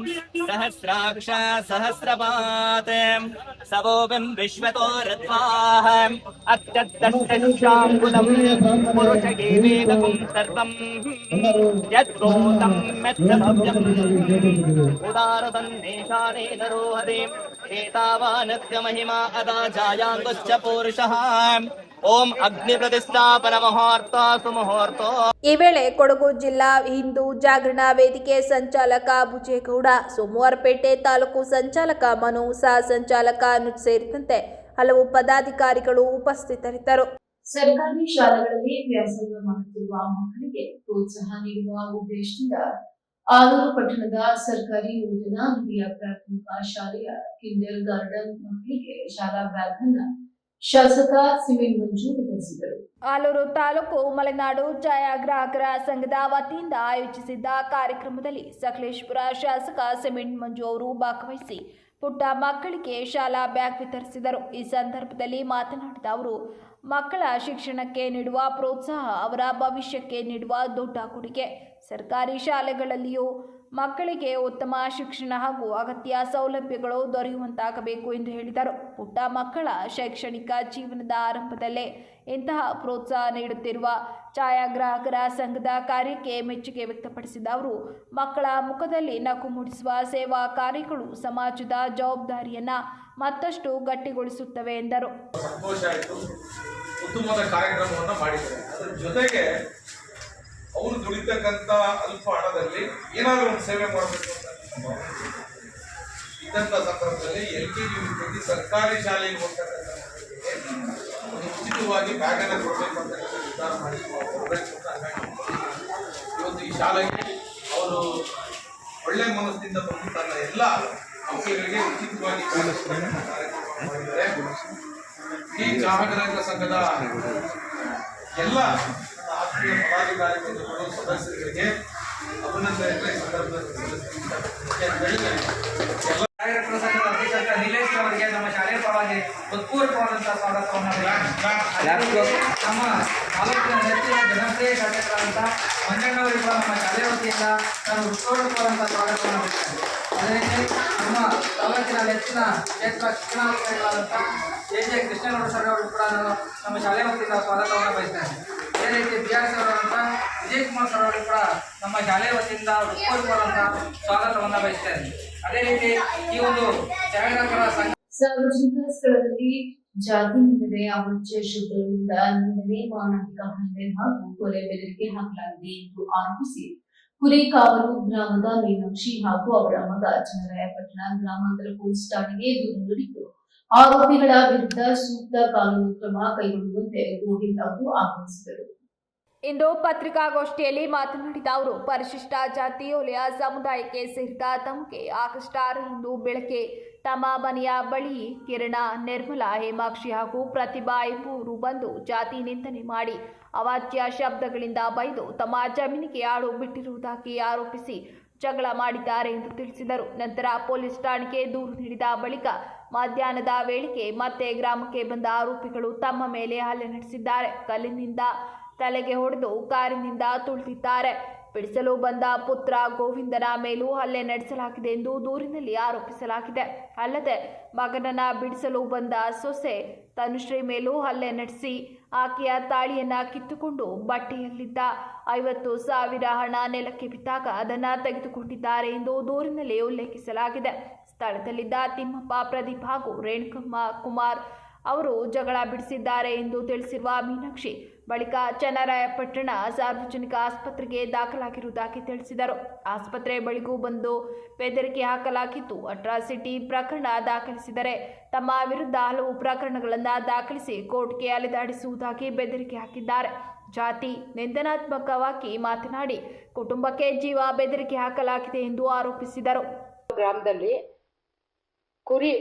[SPEAKER 11] ಸಹಸ್ರಾಕ್ಷ ಸಹಸ್ರಪಾತ್ ಸವೋಂ ವಿಶ್ವತೋ ರತ್ವಾಃ ಅತ್ಯತ್ತಷ್ಟಶಾಂಗುಲಂ ಪುರುಷಗೇ ವೇದಕಂ ಸರ್ವಂ ಯದ್ಭೂತಂ ಯದ್ಭವ್ಯಂ ಉದಾರತನ್ನೇಶಾನೇ ನರೋಹರೇ एतावानस्य महिमा अदा जायान्तश्च पूरुषः ओम अग्नि प्रतिष्ठापन मुहूर्त सुमुहूर्त.
[SPEAKER 1] ಈ ವೇಳೆ ಕೊಡಗು ಜಿಲ್ಲಾ ಹಿಂದೂ ಜಾಗರಣ ವೇದಿಕೆ ಸಂಚಾಲಕ ಬುಜೇಗೌಡ, ಸೋಮವಾರಪೇಟೆ ತಾಲೂಕು ಸಂಚಾಲಕ ಮನು, ಸಹ ಸಂಚಾಲಕ ಅನುಜ್ ಸೇರಿದಂತೆ ಹಲವು ಪದಾಧಿಕಾರಿಗಳು ಉಪಸ್ಥಿತರಿದ್ದರು.
[SPEAKER 2] ಸರ್ಕಾರಿ ಶಾಲೆಗಳಲ್ಲಿ ವ್ಯಾಸಂಗ ಮಾಡುತ್ತಿರುವ ಮಕ್ಕಳಿಗೆ ಪ್ರೋತ್ಸಾಹ ನೀಡುವ ಉದ್ದೇಶದಿಂದ ಆಲೂರು ಪಟ್ಟಣದ ಸರ್ಕಾರಿ ನೂತನ ಹಿರಿಯ ಪ್ರಾಥಮಿಕ ಶಾಲೆಯ ಕಿಂಡರ್ ಗಾರ್ಡನ್ ಮಕ್ಕಳಿಗೆ ಶಾಲಾ ಬ್ಯಾಗ್ ಅನ್ನು ಶಾಸಕ ಸಿಮೆಂಟ್ ಮಂಜು ವಿತರಿಸಿದರು.
[SPEAKER 1] ಆಲೂರು ತಾಲೂಕು ಮಲೆನಾಡು ಛಾಯಾಗ್ರಾಹಕರ ಸಂಘದ ವತಿಯಿಂದ ಆಯೋಜಿಸಿದ್ದ ಕಾರ್ಯಕ್ರಮದಲ್ಲಿ ಸಕಲೇಶಪುರ ಶಾಸಕ ಸಿಮೆಂಟ್ ಮಂಜು ಅವರು ಭಾಗವಹಿಸಿ ಪುಟ್ಟ ಮಕ್ಕಳಿಗೆ ಶಾಲಾ ಬ್ಯಾಗ್ ವಿತರಿಸಿದರು. ಈ ಸಂದರ್ಭದಲ್ಲಿ ಮಾತನಾಡಿದ ಅವರು, ಮಕ್ಕಳ ಶಿಕ್ಷಣಕ್ಕೆ ನೀಡುವ ಪ್ರೋತ್ಸಾಹ ಅವರ ಭವಿಷ್ಯಕ್ಕೆ ನೀಡುವ ದೊಡ್ಡ ಕೊಡುಗೆ. ಸರ್ಕಾರಿ ಶಾಲೆಗಳಲ್ಲಿಯೂ ಮಕ್ಕಳಿಗೆ ಉತ್ತಮ ಶಿಕ್ಷಣ ಹಾಗೂ ಅಗತ್ಯ ಸೌಲಭ್ಯಗಳು ದೊರೆಯುವಂತಾಗಬೇಕು ಎಂದು ಹೇಳಿದರು. ಪುಟ್ಟ ಮಕ್ಕಳ ಶೈಕ್ಷಣಿಕ ಜೀವನದ ಆರಂಭದಲ್ಲೇ ಇಂತಹ ಪ್ರೋತ್ಸಾಹ ನೀಡುತ್ತಿರುವ ಛಾಯಾಗ್ರಾಹಕರ ಸಂಘದ ಕಾರ್ಯಕ್ಕೆ ಮೆಚ್ಚುಗೆ ವ್ಯಕ್ತಪಡಿಸಿದ ಅವರು, ಮಕ್ಕಳ ಮುಖದಲ್ಲಿ ನಗು ಮೂಡಿಸುವ ಸೇವಾ ಕಾರ್ಯಗಳು ಸಮಾಜದ ಜವಾಬ್ದಾರಿಯನ್ನು ಮತ್ತಷ್ಟು ಗಟ್ಟಿಗೊಳಿಸುತ್ತವೆ ಎಂದರು.
[SPEAKER 12] ಸಂತೋಷ ಆಯಿತು. ಉತ್ತಮವಾದ ಕಾರ್ಯಕ್ರಮವನ್ನು ಮಾಡಿದ್ದಾರೆ. ಅದರ ಜೊತೆಗೆ ಅವರು ದುಡಿತಕ್ಕಂಥ ಅಲ್ಪ ಹಣದಲ್ಲಿ ಏನಾದರೂ ಒಂದು ಸೇವೆ ಮಾಡಬೇಕು ಅಂತ ಇದ್ದಂಥ ಸಂದರ್ಭದಲ್ಲಿ LKG ಯುನಿವರ್ಸಿಟಿ ಸರ್ಕಾರಿ ಶಾಲೆಗೆ ಹೋಗ್ತಕ್ಕಂಥ ಒಂದು ಉಚಿತವಾಗಿ ಬ್ಯಾಗನ್ನು ಕೊಡಬೇಕು ಅಂತ ನಿರ್ಧಾರ ಮಾಡಿ ಕೊಡಬೇಕು ಅಂತ ಇವತ್ತು ಈ ಶಾಲೆಗೆ ಅವರು ಒಳ್ಳೆ ಮನಸ್ಸಿನಿಂದ ಬಂದು ತನ್ನ ಎಲ್ಲ ಮಕ್ಕಳಿಗೆ ಉಚಿತವಾಗಿ ಕಾರ್ಯಕ್ರಮ ಮಾಡಿದ್ದಾರೆ. ಈ ಗ್ರಾಹಕರ ಸಂಘದ ಎಲ್ಲ ಆತ್ಮೀಯ ಪದಾಧಿಕಾರಿಗಳು ಸದಸ್ಯರಿಗೆ ಅಭಿನಂದನೆ
[SPEAKER 11] ಛಾಯಾಗ್ರಾಹಕರ ಸಂಘದ ಅಧ್ಯಕ್ಷ ನಿಲೇಶ್ ಅವರಿಗೆ ನಮ್ಮ ಶಾಲೆಯ ಪರವಾಗಿ ಹೃತ್ಪೂರ್ವಕವಾದಂತಹ ಸ್ವಾಗತವನ್ನು ನಮ್ಮ ತಾಲೂಕಿನ ನೆಚ್ಚಿನ ಜನಪ್ರಿಯ ಶಾಸಕರಾದಂಥ ಮಂಜಣ್ಣವರಿಗೆ ಕೂಡ ನಮ್ಮ ಶಾಲೆಯ ವತಿಯಿಂದ ನಾನು ಹೃತ್ಪೂರ್ವಕವಾದಂತಹ ಸ್ವಾಗತವನ್ನು ಬಯಸ್ತೇನೆ. ಅದೇ ರೀತಿ ನಮ್ಮ ತಾಲೂಕಿನ ನೆಚ್ಚಿನ ಕ್ಷೇತ್ರ ಶಿಕ್ಷಣಾಧಿಕಾರಿಗಳಾದಂಥ JJ ಕೃಷ್ಣೇಗೌಡ ಸರ್ ಅವರು ಕೂಡ ನಾನು ನಮ್ಮ ಶಾಲೆಯ ವತಿಯಿಂದ ಸ್ವಾಗತವನ್ನು ಬಯಸ್ತೇನೆ. ಅದೇ ರೀತಿ BRC ಅವರಾದಂಥ ವಿಜಯ್ ಕುಮಾರ್ ಸರ್ ಅವರಿಗೆ ಕೂಡ ನಮ್ಮ ಶಾಲೆಯ ವತಿಯಿಂದ ಹೃತ್ಪೂರ್ವಕವಾದಂತಹ ಸ್ವಾಗತವನ್ನು ಬಯಸ್ತೇನೆ. ಅದೇ ರೀತಿ ಈ ಒಂದು ಛಾಯಾಗ್ರಾಹಕರ ಸಂಘ
[SPEAKER 2] ಸಾರ್ವಜನಿಕ ಸ್ಥಳದಲ್ಲಿ ಜಾತಿ ನಿಂದನೆ, ಅವಾಚ್ಯ ಶಬ್ದಗಳಿಂದ ನಿಂದನೆ, ಮಾನಸಿಕ ಹಲ್ಲೆ ಹಾಗೂ ಕೊಲೆ ಬೆದರಿಕೆ ಹಾಕಲಾಗಿದೆ ಎಂದು ಆರೋಪಿಸಿ ಕುರಿಕಾವಲು ಗ್ರಾಮದ ಮೀನಾಕ್ಷಿ ಹಾಗೂ ಅವರ ಮಗ ಚನ್ನರಾಯಪಟ್ಟಣ ಗ್ರಾಮಾಂತರ ಪೊಲೀಸ್ ಠಾಣೆಗೆ ದೂರು ನೀಡಿದ್ದು, ಆರೋಪಿಗಳ ವಿರುದ್ಧ ಸೂಕ್ತ ಕಾನೂನು ಕ್ರಮ ಕೈಗೊಳ್ಳುವಂತೆ ಗೋವಿಂದ್ ಅವರು ಆಗ್ರಹಿಸಿದರು.
[SPEAKER 1] ಇಂದು ಪತ್ರಿಕಾಗೋಷ್ಠಿಯಲ್ಲಿ ಮಾತನಾಡಿದ ಅವರು, ಪರಿಶಿಷ್ಟ ಜಾತಿ ವಲಯ ಸಮುದಾಯಕ್ಕೆ ಸೇರಿದ ತಮಗೆ ಆಗಸ್ಟ್ 6ರಂದು ಬೆಳಗ್ಗೆ ತಮ್ಮ ಮನೆಯ ಬಳಿ ಕಿರಣ, ನಿರ್ಮಲಾ, ಹೇಮಾಕ್ಷಿ ಹಾಗೂ ಪ್ರತಿಭಾ ಎಂಬುವರು ಬಂದು ಜಾತಿ ನಿಂದನೆ ಮಾಡಿ ಅವಾಚ್ಯ ಶಬ್ದಗಳಿಂದ ಬೈದು ತಮ್ಮ ಜಮೀನಿಗೆ ಆಳು ಬಿಟ್ಟಿರುವುದಾಗಿ ಆರೋಪಿಸಿ ಜಗಳ ಮಾಡಿದ್ದಾರೆ ಎಂದು ತಿಳಿಸಿದರು. ನಂತರ ಪೊಲೀಸ್ ಠಾಣೆಗೆ ದೂರು ನೀಡಿದ ಬಳಿಕ ಮಧ್ಯಾಹ್ನದ ವೇಳೆಗೆ ಮತ್ತೆ ಗ್ರಾಮಕ್ಕೆ ಬಂದ ಆರೋಪಿಗಳು ತಮ್ಮ ಮೇಲೆ ಹಲ್ಲೆ ನಡೆಸಿದ್ದಾರೆ. ಕಲ್ಲಿನಿಂದ ತಲೆಗೆ ಹೊಡೆದು ಕಾರಿನಿಂದ ತುಳಿದಿದ್ದಾರೆ. ಬಿಡಿಸಲು ಬಂದ ಪುತ್ರ ಗೋವಿಂದನ ಮೇಲೂ ಹಲ್ಲೆ ನಡೆಸಲಾಗಿದೆ ಎಂದು ದೂರಿನಲ್ಲಿ ಆರೋಪಿಸಲಾಗಿದೆ. ಅಲ್ಲದೆ ಮಗನನ್ನ ಬಿಡಿಸಲು ಬಂದ ಸೊಸೆ ತನುಶ್ರೀ ಮೇಲೂ ಹಲ್ಲೆ ನಡೆಸಿ ಆಕೆಯ ತಾಳಿಯನ್ನ ಕಿತ್ತುಕೊಂಡು ಬಟ್ಟೆಯಲ್ಲಿದ್ದ 50,000 ಹಣ ನೆಲಕ್ಕೆ ಬಿದ್ದಾಗ ಅದನ್ನು ತೆಗೆದುಕೊಂಡಿದ್ದಾರೆ ಎಂದು ದೂರಿನಲ್ಲಿ ಉಲ್ಲೇಖಿಸಲಾಗಿದೆ. ಸ್ಥಳದಲ್ಲಿದ್ದ ತಿಮ್ಮಪ್ಪ, ಪ್ರದೀಪ್ ಹಾಗೂ ರೇಣುಕಮ್ಮ ಕುಮಾರ್ ಅವರು ಜಗಳ ಬಿಡಿಸಿದ್ದಾರೆ ಎಂದು ತಿಳಿಸಿರುವ ಮೀನಾಕ್ಷಿ, ಬಳಿಕ ಚನ್ನರಾಯಪಟ್ಟಣ ಸಾರ್ವಜನಿಕ ಆಸ್ಪತ್ರೆಗೆ ದಾಖಲಾಗಿರುವುದಾಗಿ ತಿಳಿಸಿದರು. ಆಸ್ಪತ್ರೆ ಬಳಿಗೂ ಬಂದು ಬೆದರಿಕೆ ಹಾಕಲಾಗಿದ್ದು, ಅಟ್ರಾಸಿಟಿ ಪ್ರಕರಣ ದಾಖಲಿಸಿದರೆ ತಮ್ಮ ವಿರುದ್ಧ ಹಲವು ಪ್ರಕರಣಗಳನ್ನು ದಾಖಲಿಸಿ ಕೋರ್ಟ್ಗೆ ಅಲೆದಾಡಿಸುವುದಾಗಿ ಬೆದರಿಕೆ ಹಾಕಿದ್ದಾರೆ. ಜಾತಿ ನಿಂದನಾತ್ಮಕವಾಗಿ ಮಾತನಾಡಿ ಕುಟುಂಬಕ್ಕೆ ಜೀವ ಬೆದರಿಕೆ ಹಾಕಲಾಗಿದೆ ಎಂದು ಆರೋಪಿಸಿದರು.
[SPEAKER 13] ಗ್ರಾಮದಲ್ಲಿ ಕುರಿ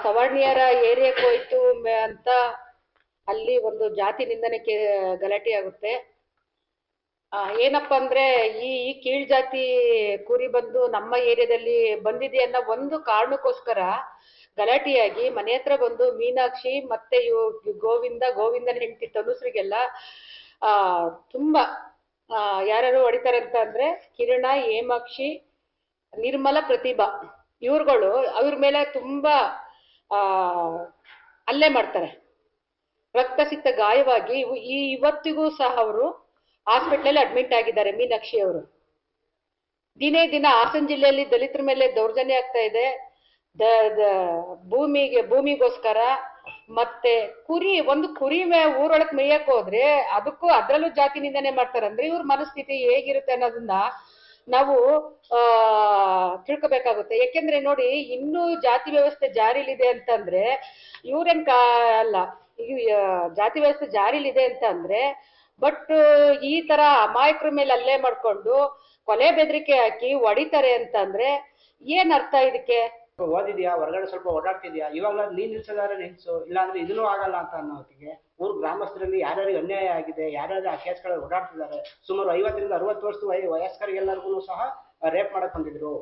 [SPEAKER 13] ಸವರ್ಣೀಯರ ಏರಿಯಾಕ್ಕೆ ಹೋಯ್ತು ಅಂತ ಅಲ್ಲಿ ಒಂದು ಜಾತಿ ನಿಂದನೆಗೆ ಗಲಾಟೆ ಆಗುತ್ತೆ. ಏನಪ್ಪ ಅಂದರೆ ಈ ಕೀಳ್ ಜಾತಿ ಕುರಿ ಬಂದು ನಮ್ಮ ಏರಿಯಾದಲ್ಲಿ ಬಂದಿದೆ ಅನ್ನೋ ಒಂದು ಕಾರಣಕ್ಕೋಸ್ಕರ ಗಲಾಟೆಯಾಗಿ ಮನೆ ಹತ್ರ ಬಂದು ಮೀನಾಕ್ಷಿ ಮತ್ತೆ ಗೋವಿಂದನ ಹೆಂಡತಿ ತನುಶ್ರೀಗೆಲ್ಲ ತುಂಬ ಯಾರು ಹೊಡಿತಾರೆ ಅಂತ ಅಂದರೆ ಕಿರಣ, ಹೇಮಾಕ್ಷಿ, ನಿರ್ಮಲಾ, ಪ್ರತಿಭಾ ಇವ್ರುಗಳು ಅವ್ರ ಮೇಲೆ ತುಂಬ ಹಲ್ಲೆ ಮಾಡ್ತಾರೆ. ರಕ್ತಸಿಕ್ತ ಗಾಯವಾಗಿ ಇವತ್ತಿಗೂ ಸಹ ಅವರು ಹಾಸ್ಪಿಟ್ಲಲ್ಲಿ ಅಡ್ಮಿಟ್ ಆಗಿದ್ದಾರೆ. ಮೀನಾಕ್ಷಿ ಅವರು ದಿನೇ ದಿನ ಹಾಸನ ಜಿಲ್ಲೆಯಲ್ಲಿ ದಲಿತರ ಮೇಲೆ ದೌರ್ಜನ್ಯ ಆಗ್ತಾ ಇದೆ. ಭೂಮಿಗೋಸ್ಕರ ಮತ್ತೆ ಒಂದು ಕುರಿ ಊರೊಳಕ್ ಮೇಯಕ್ ಹೋದ್ರೆ ಅದ್ರಲ್ಲೂ ಜಾತಿ ನಿಂದನೆ ಮಾಡ್ತಾರೆ ಅಂದ್ರೆ ಇವ್ರ ಮನಸ್ಥಿತಿ ಹೇಗಿರುತ್ತೆ ಅನ್ನೋದನ್ನ ನಾವು ತಿಳ್ಕೊಬೇಕಾಗುತ್ತೆ. ಯಾಕೆಂದ್ರೆ ನೋಡಿ, ಇನ್ನೂ ಜಾತಿ ವ್ಯವಸ್ಥೆ ಜಾರಿಲಿದೆ ಅಂತಂದ್ರೆ ಇವ್ರೇನ್ ಅಲ್ಲ, ಈಗ ಜಾತಿ ವ್ಯವಸ್ಥೆ ಜಾರಿಲಿದೆ ಅಂತ ಅಂದ್ರೆ ಬಟ್ ಈ ತರ ಅಮಾಯಕರ ಮೇಲೆ ಹಲ್ಲೆ ಮಾಡ್ಕೊಂಡು ಕೊಲೆ ಬೆದರಿಕೆ ಹಾಕಿ ಹೊಡಿತಾರೆ ಅಂತಂದ್ರೆ ಏನ್ ಅರ್ಥ ಇದಕ್ಕೆ?
[SPEAKER 14] ಓದಿದ್ಯಾ, ಹೊರಗಡೆ ಸ್ವಲ್ಪ ಓಡಾಡ್ತಿದ್ಯಾ, ಇವಾಗ ನೀನ್ ನಿಲ್ಸೋದಾದ್ರೆ ನಿಲ್ಸು, ಇಲ್ಲಾಂದ್ರೆ ಇದನ್ನೂ ಆಗಲ್ಲ ಅಂತ ಅನ್ನೋ ಹೊತ್ತಿಗೆ ಊರ್ ಗ್ರಾಮಸ್ಥರಲ್ಲಿ ಯಾರ್ಯಾರಿಗೆ ಅನ್ಯಾಯ ಆಗಿದೆ, ಯಾರ್ಯಾರು ಆ ಕೇಸ್ಗಳಲ್ಲಿ ಓಡಾಡ್ತಿದ್ದಾರೆ. ಸುಮಾರು 50ರಿಂದ 60 ವರ್ಷದ ವಯಸ್ಕರಿಗೆಲ್ಲರಿಗೂ ಸಹ ರೇಪ್ ಮಾಡಕ್ ಬಂದಿದ್ರು.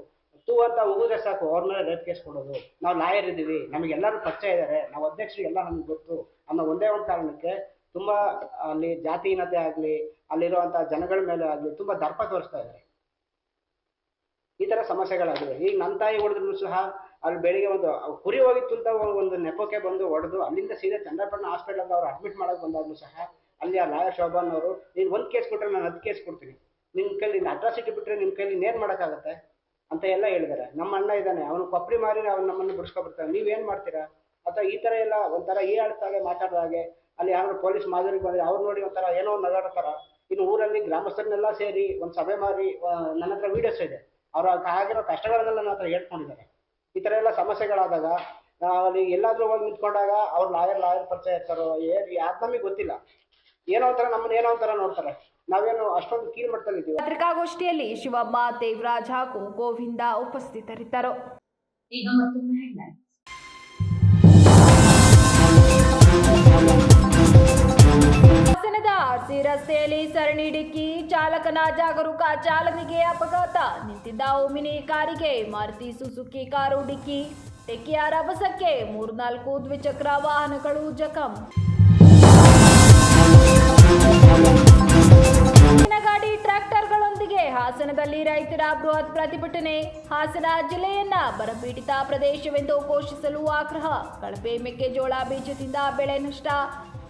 [SPEAKER 14] ಅಂತ ಹೋಗಿದ್ರೆ ಸಾಕು, ಅವ್ರ ಮೇಲೆ ರೇಪ್ ಕೇಸ್ ಕೊಡೋದು. ನಾವು ಲಾಯರ್ ಇದ್ದೀವಿ, ನಮಗೆಲ್ಲರೂ ಪರಿಚಯ ಇದ್ದಾರೆ, ನಾವು ಅಧ್ಯಕ್ಷರು ಎಲ್ಲ ನಮ್ಗೆ ಗೊತ್ತು ಅನ್ನೋ ಒಂದೇ ಒಂದು ಕಾರಣಕ್ಕೆ ತುಂಬಾ ಅಲ್ಲಿ ಜಾತಿಹೀನತೆ ಆಗ್ಲಿ, ಅಲ್ಲಿರುವಂತ ಜನಗಳ ಮೇಲೆ ಆಗ್ಲಿ ತುಂಬಾ ದರ್ಪ ತೋರಿಸ್ತಾ ಇದ್ದಾರೆ. ಈ ತರ ಸಮಸ್ಯೆಗಳಾಗಿವೆ. ಈಗ ನನ್ನ ತಾಯಿ ಹೊಡೆದ್ರು ಸಹ ಅಲ್ಲಿ ಬೆಳಿಗ್ಗೆ ಒಂದು ಕುರಿ ಹೋಗಿತ್ತು ಅಂತ ಒಂದು ನೆಪಕ್ಕೆ ಬಂದು ಹೊಡೆದು ಅಲ್ಲಿಂದ ಸೀದಾ ಚಂದ್ರಪಟ್ಟಣ ಹಾಸ್ಪಿಟಲ್ ಅವ್ರು ಅಡ್ಮಿಟ್ ಮಾಡಕ್ ಬಂದಾಗ್ಲೂ ಸಹ ಅಲ್ಲಿ ಆ ಲಾಯರ್ ಶೋಭಾನ್ ಅವರು, ನೀನ್ 1 ಕೇಸ್ ಕೊಟ್ರೆ ನಾನು 10 ಕೇಸ್ ಕೊಡ್ತೀನಿ, ನಿಮ್ ಕೈಲಿ ಅಟ್ರಾಸಿಟಿ ಬಿಟ್ರೆ ನಿಮ್ ಕೈಲಿ ಇನ್ನೇನ್ ಮಾಡಕ್ಕಾಗತ್ತೆ ಅಂತ ಎಲ್ಲ ಹೇಳಿದ್ದಾರೆ. ನಮ್ಮ ಅಣ್ಣ ಇದ್ದಾನೆ, ಅವನು ಕೊಪ್ಪರಿ ಮಾರಿ ಅವ್ನು ನಮ್ಮನ್ನು ಬಿಡಿಸ್ಕೊಬಿಡ್ತಾರೆ, ನೀವೇನ್ ಮಾಡ್ತೀರಾ ಅಥವಾ ಈ ತರ ಎಲ್ಲ ಒಂಥರ ಆಡ್ತಾಗೆ ಮಾತಾಡೋ ಹಾಗೆ. ಅಲ್ಲಿ ಯಾರು ಪೊಲೀಸ್ ಮಾದರಿಗೆ ಬಂದ್ರೆ ಅವ್ರು ನೋಡಿ ಒಂಥರ ಏನೋ ನಗಾಡೋ ತರ. ಇನ್ನು ಊರಲ್ಲಿ ಗ್ರಾಮಸ್ಥರನ್ನೆಲ್ಲ ಸೇರಿ ಒಂದ್ ಸಭೆ ಮಾಡಿ ನನ್ನ ಹತ್ರ ವಿಡಿಯೋಸ್ ಇದೆ, ಅವ್ರ ಆಗಿರೋ ಕಷ್ಟಗಳನ್ನೆಲ್ಲ ನನ್ನ ಹತ್ರ ಹೇಳ್ಕೊಂಡಿದ್ದಾರೆ. ಈ ತರ ಎಲ್ಲ ಸಮಸ್ಯೆಗಳಾದಾಗ ಅಲ್ಲಿ ಎಲ್ಲಾದ್ರೂ ಹೋಗಿ ನಿಂತ್ಕೊಂಡಾಗ ಅವ್ರು ಲಾಯರ್ ಪರಿಚಯ ಇರ್ತಾರೋ ಯಾರು ನಮಗೆ ಗೊತ್ತಿಲ್ಲ, ಏನೋ ಒಂಥರ ನಮ್ಮನ್ನ ಏನೋ ಒಂಥರ ನೋಡ್ತಾರೆ. ನಾವೇನು ಅಷ್ಟೊಂದು ಕೀಳ್ ಮಟ್ಟದಲ್ಲಿದ್ದೀವಿ.
[SPEAKER 1] ಪತ್ರಿಕಾಗೋಷ್ಠಿಯಲ್ಲಿ ಶಿವಮ್ಮ, ದೇವರಾಜ್ ಹಾಗೂ ಗೋವಿಂದ ಉಪಸ್ಥಿತರಿದ್ದರು.
[SPEAKER 2] ಈಗ ಮತ್ತೊಮ್ಮೆ ಹೆಡ್ಲೈನ್.
[SPEAKER 1] ಹಾಸನದ ಆರ್ಸಿ ರಸ್ತೆಯಲ್ಲಿ ಸರಣಿ ಡಿಕ್ಕಿ, ಚಾಲಕನ ಜಾಗರೂಕ ಚಾಲನೆಗೆ ಅಪಘಾತ. ನಿಂತಿದ್ದ ಓಮಿನಿ ಕಾರಿಗೆ ಮಾರುತಿ ಸುಜುಕಿ ಕಾರು ಡಿಕ್ಕಿಯ ರಭಸಕ್ಕೆ 3-4 ದ್ವಿಚಕ್ರ ವಾಹನಗಳು ಜಖಂ. ಗಾಡಿ ಟ್ರ್ಯಾಕ್ಟರ್ಗಳೊಂದಿಗೆ ಹಾಸನದಲ್ಲಿ ರೈತರ ಬೃಹತ್ ಪ್ರತಿಭಟನೆ. ಹಾಸನ ಜಿಲ್ಲೆಯನ್ನ ಬರಪೀಡಿತ ಪ್ರದೇಶವೆಂದು ಘೋಷಿಸಲು ಆಗ್ರಹ. ಕಳಪೆ ಮೆಕ್ಕೆಜೋಳ ಬೀಜದಿಂದ ಬೆಳೆ ನಷ್ಟ,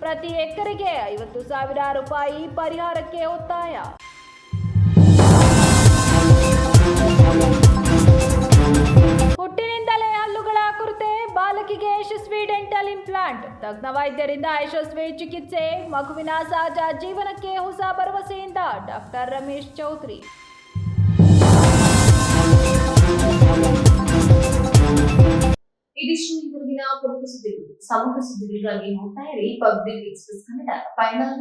[SPEAKER 1] ಪ್ರತಿ ಎಕರೆಗೆ 50,000 ರೂಪಾಯಿ ಪರಿಹಾರಕ್ಕೆ ಒತ್ತಾಯ. ಹುಟ್ಟಿನಿಂದಲೇ ಹಲ್ಲುಗಳ ಕೊರತೆ, ಬಾಲಕಿಗೆ ಯಶಸ್ವಿ ಡೆಂಟಲ್ ಇಂಪ್ಲಾಂಟ್. ತಜ್ಞ ವೈದ್ಯರಿಂದ ಯಶಸ್ವಿ ಚಿಕಿತ್ಸೆ, ಮಗುವಿನ ಸಹಜ ಜೀವನಕ್ಕೆ ಹೊಸ ಭರವಸೆಯಿಂದ ಡಾಕ್ಟರ್ ರಮೇಶ್ ಚೌಧರಿ.
[SPEAKER 2] ಇದಿಷ್ಟು ಇವರೆಗಿನ ಪ್ರಮುಖ ಸುದ್ದಿಗಳು. ಸಮಗ್ರ ಸುದ್ದಿಗಳಿಗಾಗಿ ನೋಡ್ತಾ ಇರಿ ಪಬ್ಲಿಕ್ ಎಕ್ಸ್‌ಪ್ರೆಸ್ ಕನ್ನಡ. ಫೈನಲ್